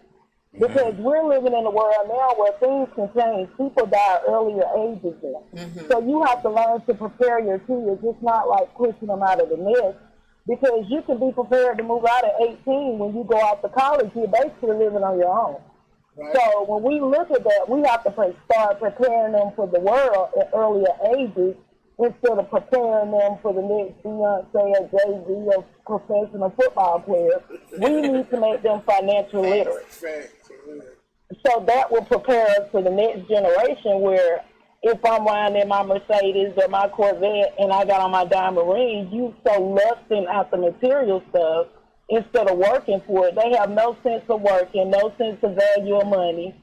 because we're living in a world now where things can change. People die at earlier ages now. So you have to learn to prepare your kids. It's not like pushing them out of the nest because you can be prepared to move out at 18 when you go out to college. You're basically living on your own. Right. So when we look at that, we have to start preparing them for the world at earlier ages instead of preparing them for the next Beyonce or Jay-Z or professional football player. We need to make them financially literate. So that will prepare us for the next generation where if I'm riding in my Mercedes or my Corvette and I got on my diamond ring, you so lusting out the material stuff instead of working for it. They have no sense of working, no sense of value of money.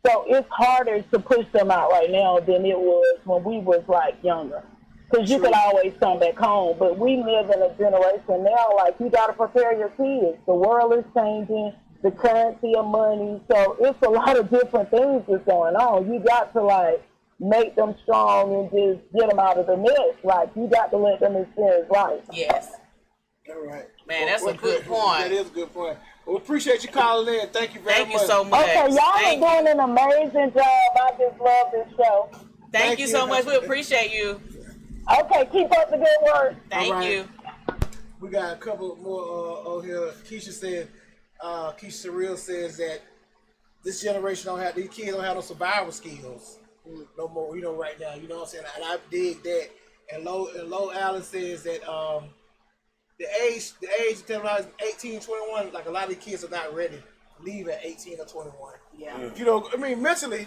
So it's harder to push them out right now than it was when we was like younger. Because you could always come back home. But we live in a generation now, like you got to prepare your kids. The world is changing, the currency of money. So it's a lot of different things that's going on. You got to like make them strong and just get them out of the nest. Like you got to let them experience life. Yes. All right. Man, that's a good point. That is a good point. Well, we appreciate you calling in. Thank you very much. Thank you so much. Okay, y'all are doing an amazing job. I just love this show. Thank you so much. We appreciate you. Okay, keep up the good work. Thank you. We got a couple more over here. Keisha Surreal says that this generation these kids don't have no survival skills no more, right now. You know what I'm saying? And I dig that. And Lo Allen says that the age of 18, 21, like a lot of the kids are not ready to leave at 18 or 21. Yeah. Mentally,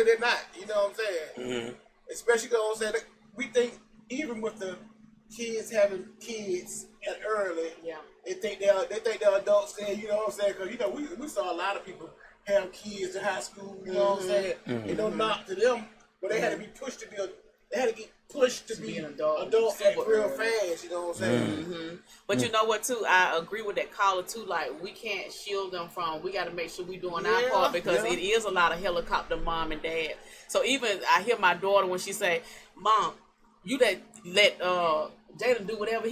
they're not. You know what I'm saying? especially because we think even with the kids having kids at early, they think they're adults. Then you know what I'm saying? Because you know we saw a lot of people have kids in high school. You know what I'm saying? And no knock to them, but they had to be pushed to be they had to get pushed to be an adult real fast. You know what I'm saying? But you know what too? I agree with that caller too. Like we can't shield them from. We got to make sure we doing our part because it is a lot of helicopter mom and dad. So even I hear my daughter when she say, "Mom, you let Jalen do whatever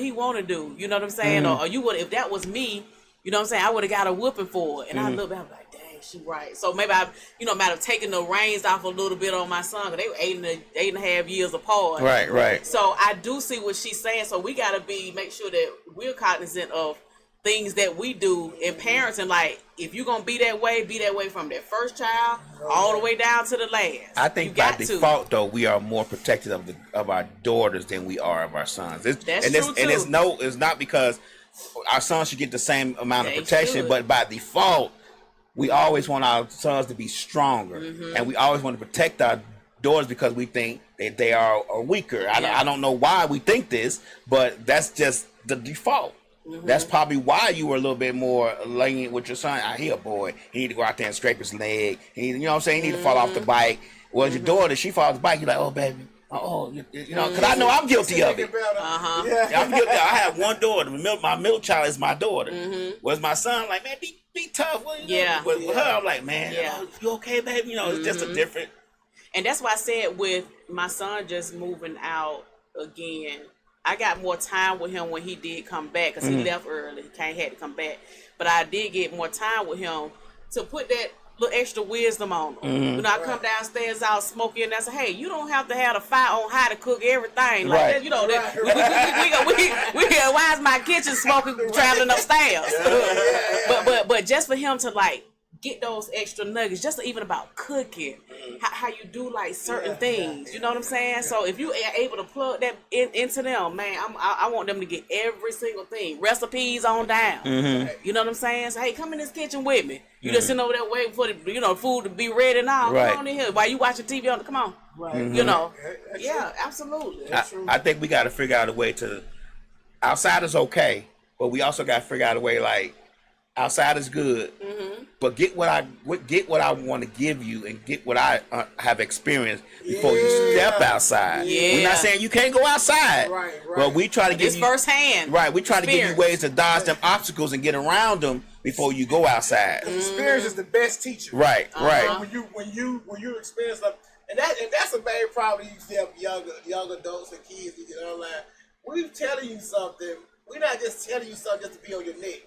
he want to do." You know what I'm saying? Or you would if that was me. You know what I'm saying? I would have got a whooping for it. And I look back, I'm like, dang, she right. So maybe I, might have taken the reins off a little bit on my son because they were 8.5 years apart. Right. So I do see what she's saying. So we got to make sure that we're cognizant of things that we do in parenting. Like, if you're going to be that way from that first child all the way down to the last. I think by default, though, we are more protective of our daughters than we are of our sons. That's true, too. And it's not because our sons should get the same amount of protection, but by default, we always want our sons to be stronger, and we always want to protect our daughters because we think that they are weaker. I don't know why we think this, but that's just the default. That's probably why you were a little bit more lenient with your son. I hear a boy, he need to go out there and scrape his leg. You know what I'm saying? He need to fall off the bike. Well, your daughter, she falls off the bike, you're like, oh, baby. Oh, because I know I'm guilty of it. I'm guilty. I have one daughter. My middle child is my daughter. Was my son like, man, be tough? With her, I'm like, man, you okay, baby? It's just a different. And that's why I said with my son just moving out again, I got more time with him when he did come back because he left early. He had to come back, but I did get more time with him to put that little extra wisdom on them. I come downstairs out smoking and I say, hey, you don't have to have a fight on how to cook everything. Like that, why is my kitchen smoking traveling upstairs? But just for him to like get those extra nuggets, just even about cooking, how you do like certain things, you know what I'm saying? So if you are able to plug that into them, man, I want them to get every single thing, recipes on down. You know what I'm saying? So hey, come in this kitchen with me. You just sitting over there waiting for the food to be ready and all. Come on in here while you watching TV on. Come on, absolutely. I think we got to figure out a way to. Outside is okay, but we also got to figure out a way like. Outside is good, but get what I want to give you and get what I have experienced before you step outside. We're not saying you can't go outside, but we try to give you firsthand. Right, we try to give you ways to dodge them obstacles and get around them before you go outside. Experience is the best teacher. Right. When you experience something, and that's a main problem you see of young adults and kids that get online. We're telling you something. We're not just telling you something just to be on your neck.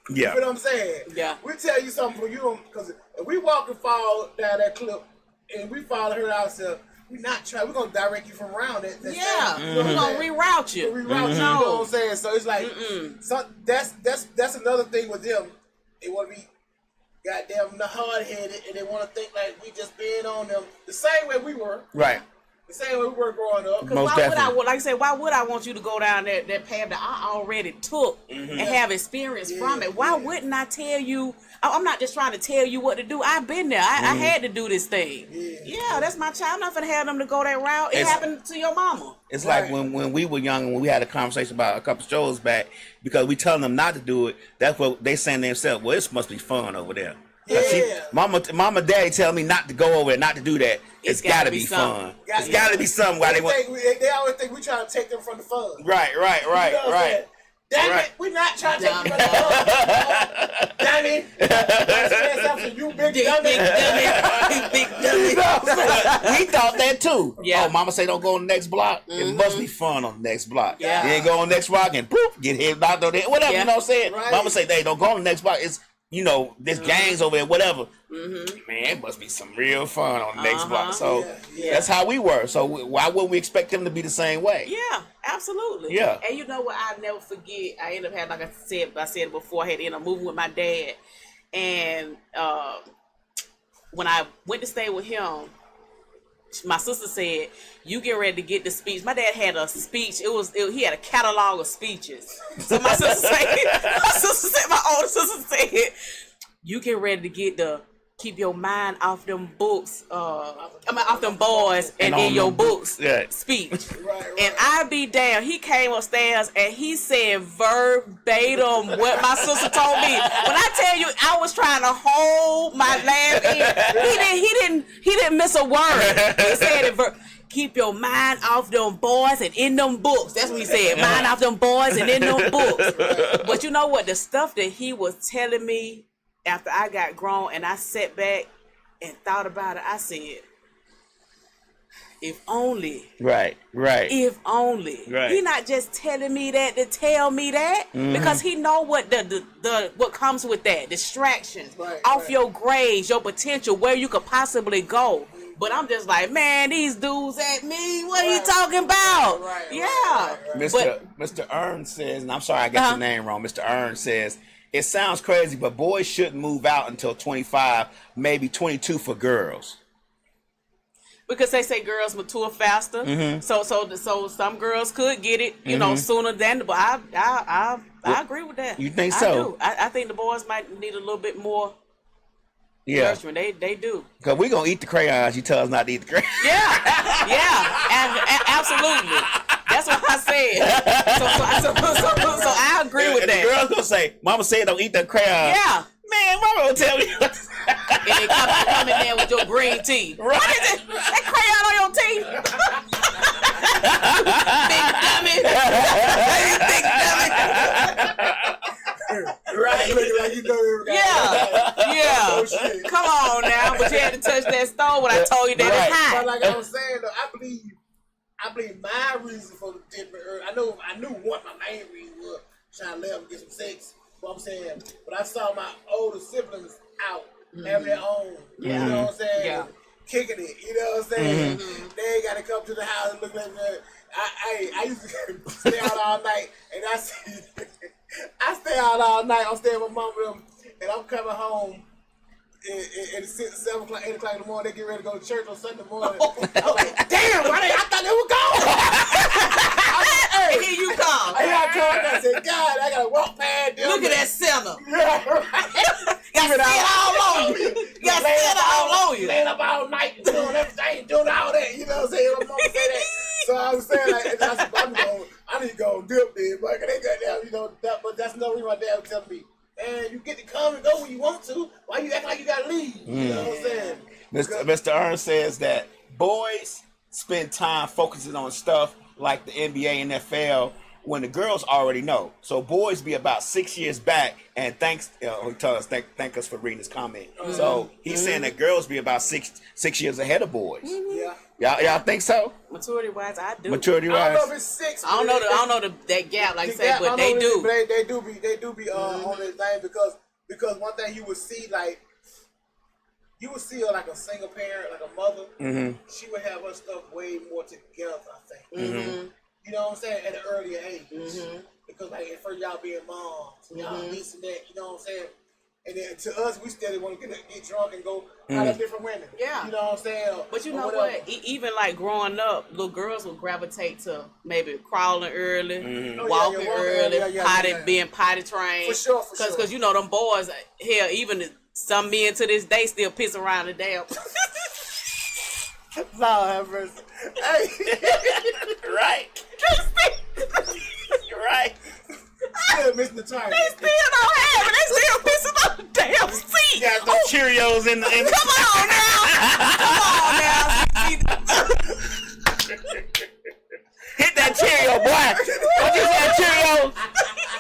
You know what I'm saying? Yeah. We tell you something for you, because if we walk and fall down that cliff and we follow her ourselves, we're going to direct you from around it. We're going to reroute you. You know what I'm saying? So it's like, that's another thing with them. They want to be goddamn hard-headed and they want to think like we just being on them the same way we were. Right. The same way we were growing up. Why would I want you to go down that path that I already took and have experience from it? Why wouldn't I tell you? I'm not just trying to tell you what to do. I've been there. I had to do this thing. Yeah, that's my child. I'm not going to have them to go that route. It happened to your mama. It's like when we were young, when we had a conversation about a couple shows back, because we telling them not to do it, that's what they saying to themselves, well, this must be fun over there. Mama, daddy tell me not to go over there, not to do that. It's got to be fun. It's got to be something. Why they always think we trying to take them from the fun. Right. Damn it, we're not trying to take you from the fun. Damn it. You big dummy. Big dummy. We thought that too. Yeah. Oh, mama say don't go on the next block. It must be fun on the next block. Yeah. Then go on the next block and poof, get hit, knocked over there. Whatever, you know what I'm saying? Right. Mama say, hey, don't go on the next block. It's this gangs over there, whatever. Man, it must be some real fun on the next block. So that's how we were. So why wouldn't we expect them to be the same way? Yeah, absolutely. Yeah. And you know what? I never forget. I ended up having, like I said before, I had to end up moving with my dad. And when I went to stay with him, my sister said, you get ready to get the speech. My dad had a speech. He had a catalog of speeches. So my sister said, my older sister said, you get ready to get the keep your mind off them books, off them boys and in your books speech. Right. And I be damn, he came upstairs and he said verbatim what my sister told me. When I tell you, I was trying to hold my laugh in. He didn't miss a word. He said it keep your mind off them boys and in them books. That's what he said. Mind off them boys and in them books. But you know what? The stuff that he was telling me after I got grown and I sat back and thought about it, I said, if only. Right. If only. Right. He not just telling me that to tell me that, because he know what the what comes with that. Distractions, off your grades, your potential, where you could possibly go. But I'm just like, man, these dudes at me. What are you talking about? Mr. Earn says, and I'm sorry I got your name wrong. Mr. Earn says, it sounds crazy, but boys shouldn't move out until 25, maybe 22 for girls. Because they say girls mature faster. So some girls could get it, you know, sooner than. But I agree with that. You think so? I think the boys might need a little bit more. Yeah, they do. Because we gonna eat the crayons. You tell us not to eat the crayons. Absolutely. That's what I said. So I agree with that. The girls gonna say, "Mama said don't eat the crayons." Yeah, man, Mama gonna tell me. And they come in there with your green tea. Right. What is it? That crayon on your teeth? Big dummy. Right, looking like you know. Yeah. Come on now, but you had to touch that stove when I told you that it's hot. But like I was saying, though, I believe my reason for the different. I knew what my main reason was, trying to let them get some sex. What I'm saying, but I saw my older siblings out having their own. You know what I'm saying? Yeah. Kicking it. You know what I'm saying? They ain't got to come to the house and look like that. I used to stay out all night, and I stay out all night. I'm staying with my mom with them, and I'm coming home. And it's 7 o'clock, 8 o'clock in the morning. They get ready to go to church on Sunday morning. I'm like, damn, I thought they were gone. Hey, here you come. I said, God, I gotta walk past them. Look at that center. Yeah, right. Got sit all on you. Got sit all on you. Laying up all night, doing everything, doing all that. You know what I'm saying? My mama say that. So I was saying, like, I need to go dip there, but they got down, you know. But that's no reason my dad would tell me, man, you get to come and go when you want to. Why you act like you gotta leave? You know what I'm saying? Mr. Earn says that boys spend time focusing on stuff like the NBA and NFL when the girls already know. So boys be about 6 years back, and thank us for reading this comment. So he's saying that girls be about six years ahead of boys. Y'all think so? Maturity wise, I do. Maturity I don't wise, know if it's 6. I don't know that gap, like you say, but they they do. They do be on this thing because one thing you would see, like, you would see her like a single parent, like a mother. She would have her stuff way more together, I think. You know what I'm saying? At an earlier age. Because like at first y'all being moms, y'all this and that, you know what I'm saying? And then to us, we still want to get drunk and go out of different women. Yeah. You know what I'm saying? But you know what? Even like growing up, little girls will gravitate to maybe crawling early, walking early, being potty trained. For sure. Because you know them boys, hell, even some men to this day still piss around the damn. Lord have mercy. Hey. right. Right. Still missing the time. They still don't have it. They still pissing on the damn seat. Got no Cheerios in the. Come on now. Hit that Cheerio, boy. Don't you say Cheerios?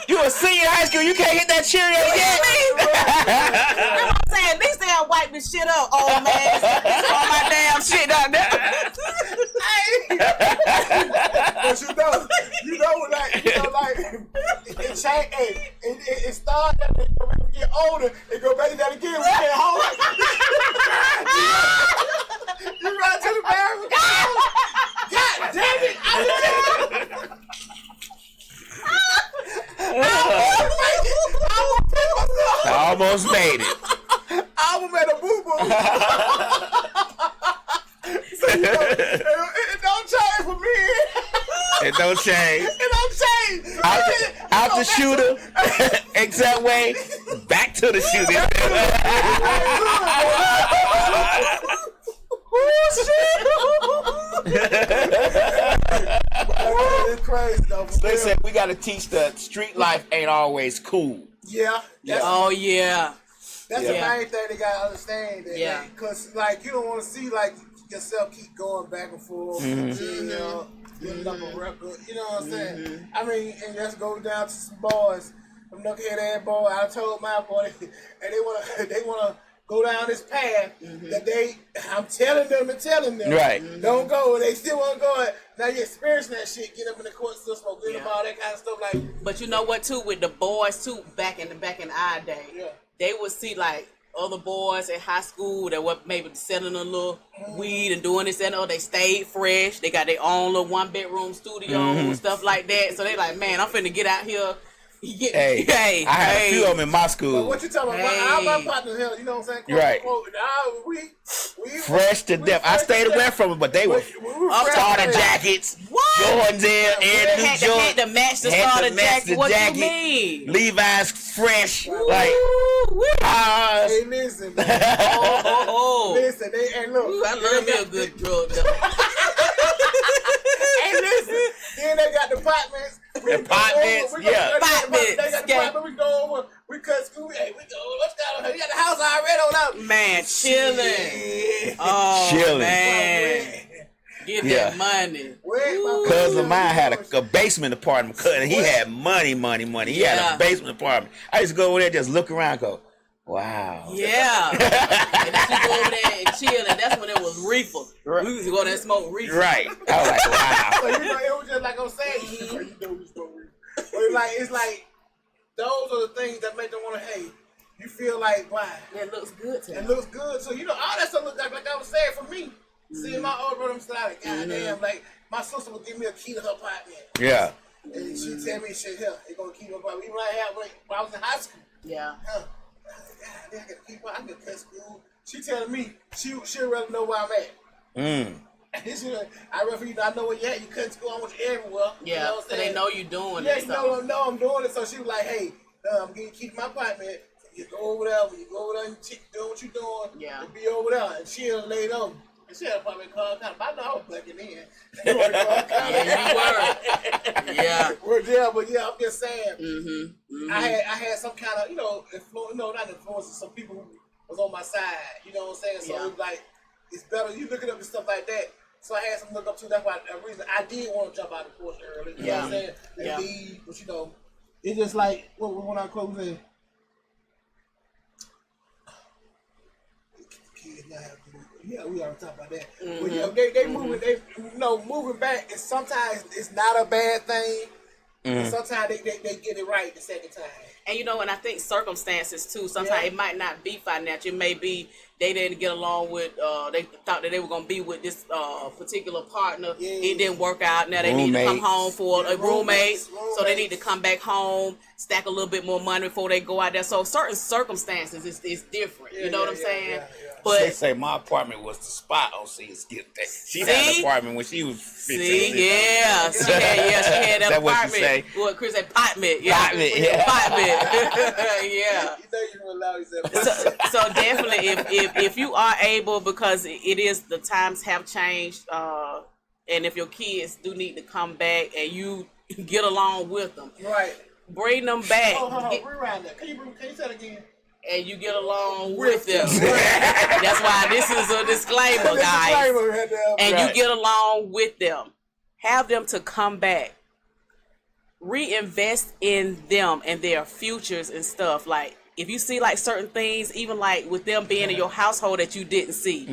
You a senior high school, you can't hit that Cheerio yet? That's what I'm saying. At least they don't wipe this shit up, old man. It's all my damn shit out there. But it changed. Hey, it started. When we get older, it go back to that again. We get home. You run to the bathroom. God damn it! I almost made it. I almost made a boo-boo. So, it don't change for me. It don't change. It don't change. Out the shooter, exact way, back to the shooter. It's crazy though. for They real. said we got to teach the street life ain't always cool. Yeah. Oh yeah. That's Yeah. the main thing they gotta understand. That, Yeah. Because like you don't want to see like yourself keep going back and forth. You know, building up a record. You know what I'm saying? I mean, and let's go down to some boys. Them knucklehead ass boy. I told my boy, and they wanna go down this path that I'm telling them and telling them. Right. Don't go, and they still want to go. Now you're experiencing that shit. Get up in the court system, get Yeah. them all that kind of stuff. Like, But you know what too, with the boys too, back in our day, Yeah. they would see like other boys in high school that were maybe selling a little weed and doing this and that. They stayed fresh. They got their own little 1-bedroom studio and stuff like that. So they like, man, I'm finna get out here. Hey, I had a few of them in my but school. what you talking about? Hey. My partner here, you know what I'm saying? Quote, Right. Quote, we Fresh to death. I stayed away from them, but they were starter jackets, What? Jordans in, and new had Jordans. to match the Had to starter match jacket. the What jacket. you mean? Levi's fresh, like Woo-wee. Hey, listen, man. Oh. Listen, and look. Ooh, I love me a good drug though. Hey, listen. Then they got the apartments. Apartments, yeah. They got the apartment. We go over. We cut school. Hey, we go. Let's go. You got the house already on up. Man, chilling. Yeah. Oh, Chilling. man. Get Yeah. that money. Where my cousin of mine had a basement apartment. Cousin, he What? had money. He Yeah. had a basement apartment. I used to go over there, just look around, go, wow. Yeah. And then you go over there and chill, and that's when it was reefer. Right. We used to go there and smoke reefer. Right. I was like, wow. So you know, it was just like I'm saying. You know we spoke with. But it's like those are the things that make them want to. Hey, you feel like why? It looks good to It me. looks good. So you know all that stuff looks like I was saying for me. Seeing my old brother started, goddamn, like my sister would give me a key to her apartment, Yeah. and she'd tell me shit here. They gonna keep her apartment. Even when I was in high school. Yeah. Huh. God, I gotta keep her. I can cut school. She telling me she'd rather know where I'm at. Mm. I rather you. I know where you at. You cut school. I want you everywhere. Yeah. You know what I'm So they saying? know you doing Yeah, it. you know I'm doing it. So she was like, hey, I'm getting keep my apartment. You go over there. When you go over there and doing what you doing, Yeah. you be over there. And she was laid over. And she had a apartment called kind of. I know I was blacking in. Yeah, you were. Yeah. Well, yeah, but yeah, I'm just saying. Mm-hmm. I had some kind of influence. No, not influence. Some people who was on my side. You know what I'm saying? So Yeah. it's like it's better you looking up and stuff like that. So I had some look up too. That's why the reason I did want to jump out the porch early. You know what I'm saying? And Yeah. leave, but it's just like when I close in. Kids now have to do it. Yeah, we already talked about that. But yeah, they moving. They moving back. And sometimes it's not a bad thing. And sometimes they get it right the second time. And and I think circumstances too. Sometimes Yeah. it might not be financial. It may be they didn't get along with. They thought that they were gonna be with this particular partner. Yeah. It didn't work out. Now they need to come Roommates. home for a Roommates. So they need to come back home, stack a little bit more money before they go out there. So certain circumstances is different. You know what I'm saying? Yeah. But They say my apartment was the spot on Sea Skip. She had an See? apartment when she was 15. see, yeah, she had that That what you apartment. say? What Chris said, apartment, yeah, Apartment, yeah. apartment, yeah. You know you don't allow yourself. So definitely, if you are able, because it is the times have changed, and if your kids do need to come back and you get along with them, Right. bring them back, Oh, hold on. Rewind that. Can you say that again? and you get along with them. That's why this is a disclaimer, guys. Disclaimer right there. And Right. you get along with them. Have them to come back. Reinvest in them and their futures and stuff. Like if you see like certain things, even like with them being in your household that you didn't see,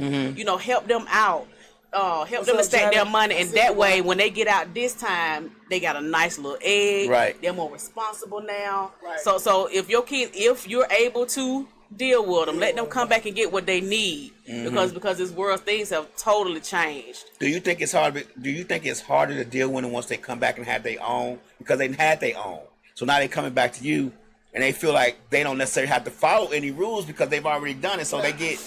help them out. Help them to up, stack their Johnny? money, and that way when they get out this time, they got a nice little egg. Right. They're more responsible now. Right. So if your kids, if you're able to deal with them, let them come back and get what they need, because this world, things have totally changed. Do you think it's hard? Do you think it's harder to deal with them once they come back and have their own, because they had their own? So now they're coming back to you, and they feel like they don't necessarily have to follow any rules because they've already done it. So they get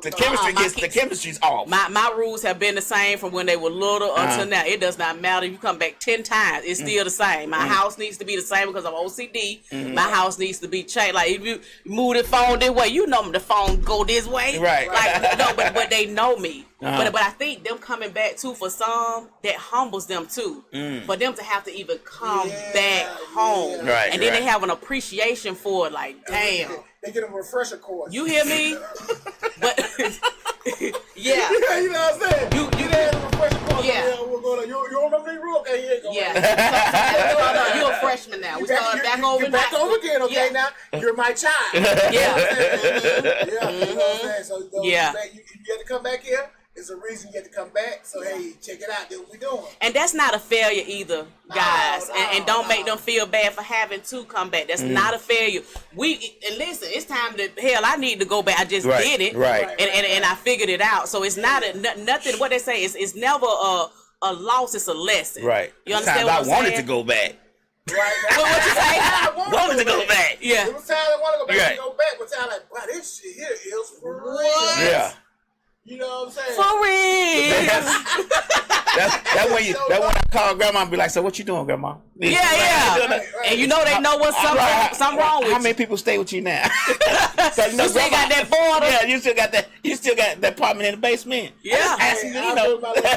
the chemistry's off. My rules have been the same from when they were little until now. It does not matter if you come back 10 times, it's still the same. My house needs to be the same because I'm OCD. My house needs to be changed. Like if you move the phone this way, the phone go this way. Right. Like no, but they know me. But I think them coming back too, for some, that humbles them too. For them to have to even come back home. Right, and then right. they have an appreciation for it, like, damn. They get a refresher course. You hear me? But yeah. You know what I'm saying? You had a refresher course. Yeah. We're going, you remember me, Rule? Okay, here you go. Yeah. You're a freshman now. We started back over. You're back over again, okay? Now you're my child. Yeah. You know what I'm saying? So you get to come back here. It's a reason you get to come back. So hey, check it out. That's what we doing. And that's not a failure either, guys. And don't make them feel bad for having to come back. That's not a failure. And listen, it's time to I need to go back. I just did it, right. And I figured it out. So it's not nothing. What they say is it's never a loss. It's a lesson. Right. You understand Sometimes what I'm I wanted saying? to go back. Right. What you say? Wanted to go back. Yeah. It was time I want to go back Right. and go back, but time like, wow, this shit here is for real. What? Yeah. You know what I'm saying? For real. That when I call grandma and be like, so what you doing, grandma? Yeah. Right. And you know they know what's something wrong with How you. many people stay with you now? You still got that border. Yeah, you still got that apartment in the basement. Yeah. Asking, I you know. remember my lady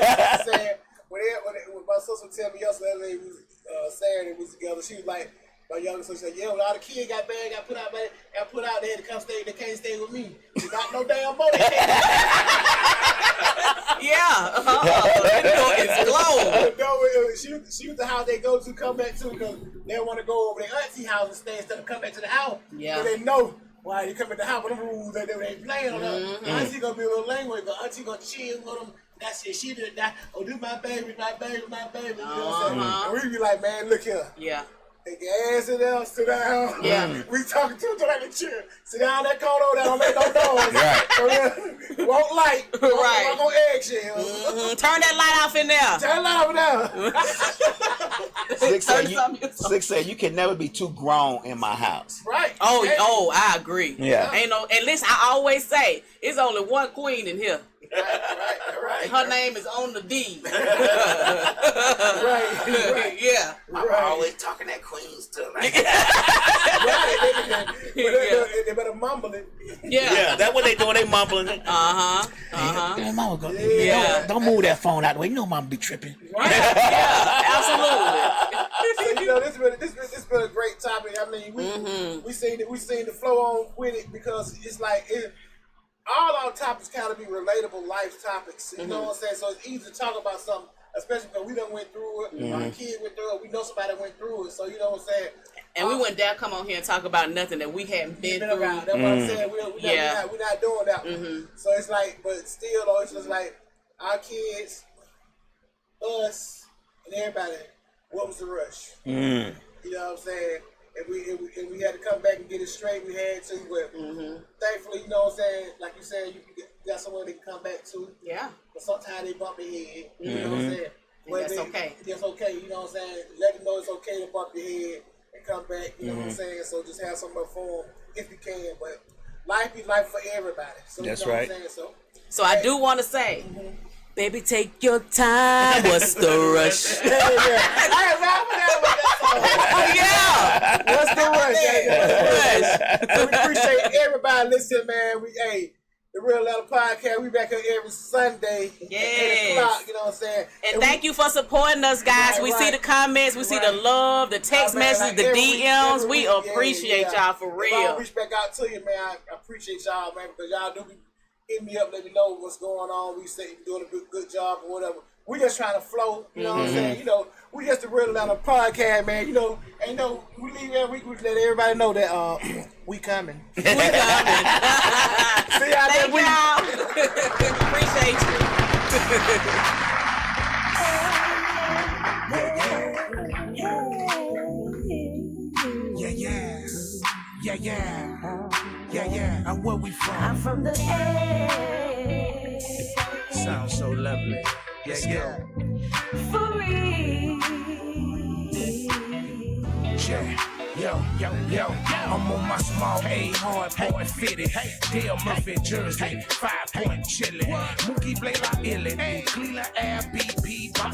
saying, when my sister tell me yesterday, we was Saturday, we was together, she was like, my younger sister said, yeah, when all the kids got bad, got put out, they had to come stay, they can't stay with me. They got no damn money. Yeah. It's low. She was the house they go to, come back to, because they want to go over their auntie house and stay instead of come back to the house. Yeah. But they know why they come at the house, but them rules that they ain't playing on them. Auntie gonna be a little language, but auntie gonna chill with them. That's it. She did that. Oh, do my baby. You know what I'm saying? And we be like, man, look here. Yeah. Take your ass in there, sit down. Yeah. We talking to each other like a chair. Sit down that corner over there, don't make no noise. Right. Won't light. Right. Walk on eggshells. Turn that light off in there. Turn it over there. Six said you can never be too grown in my house. Right. Oh, I agree. Yeah. Ain't no, and listen, I always say, it's only one queen in here. Right. And her name is on the deed. Right. Yeah. I'm always talking that queen stuff. Like They better mumble it. Yeah. that's what they doing. They mumbling it. Hey, mama, don't move that phone out the way. You know mama be tripping. Absolutely. So, this been a great topic. I mean, we seen the flow on with it, because it's like all our topics kind of be relatable life topics. You know what I'm saying? So it's easy to talk about something, especially because we done went through it. Our kid went through it. We know somebody that went through it. So you know what I'm saying? And we wouldn't dare come on here and talk about nothing that we hadn't been through. That's what I'm saying. We're not doing that one. So it's like, but still though, it's just like our kids, us, and everybody. What was the rush? You know what I'm saying? If we had to come back and get it straight, we had to. But thankfully, you know what I'm saying? Like you said, you got somewhere they can come back to. Yeah. But sometimes they bump their head. You know what I'm saying? And that's okay. That's okay. You know what I'm saying? Let them know it's okay to bump your head and come back. You know what I'm saying? So just have some for them if you can. But life be life for everybody. So That's you know right. What I'm saying? So I do want to say, baby, take your time. What's the rush? I ain't rapping that with that song. Yeah. What's the rush? So we appreciate everybody listening, man. The Real Letter Podcast, we back here every Sunday at 8 o'clock, you know what I'm saying? And thank you for supporting us, guys. We see the comments, we see the love, the text messages, the DMs. We appreciate y'all for real. I'll reach back out to you, man. I appreciate y'all, man, because y'all do be hitting me up, let me know what's going on. We say you're doing a good job or whatever. We just trying to flow, you know what I'm saying? You know, we just the Real Letter Podcast, man. You know, we leave every week, we let everybody know that we coming. We coming. See y'all Thank next week. y'all. Appreciate you. Yeah. And where we from? I'm from the A. Sounds so lovely. Yeah. For real. Yo, I'm on my small A, hard boy fitted. Dale Murphy jersey, 5 point chillin'. Mookie Blaylock illin', Cleveland Air BP.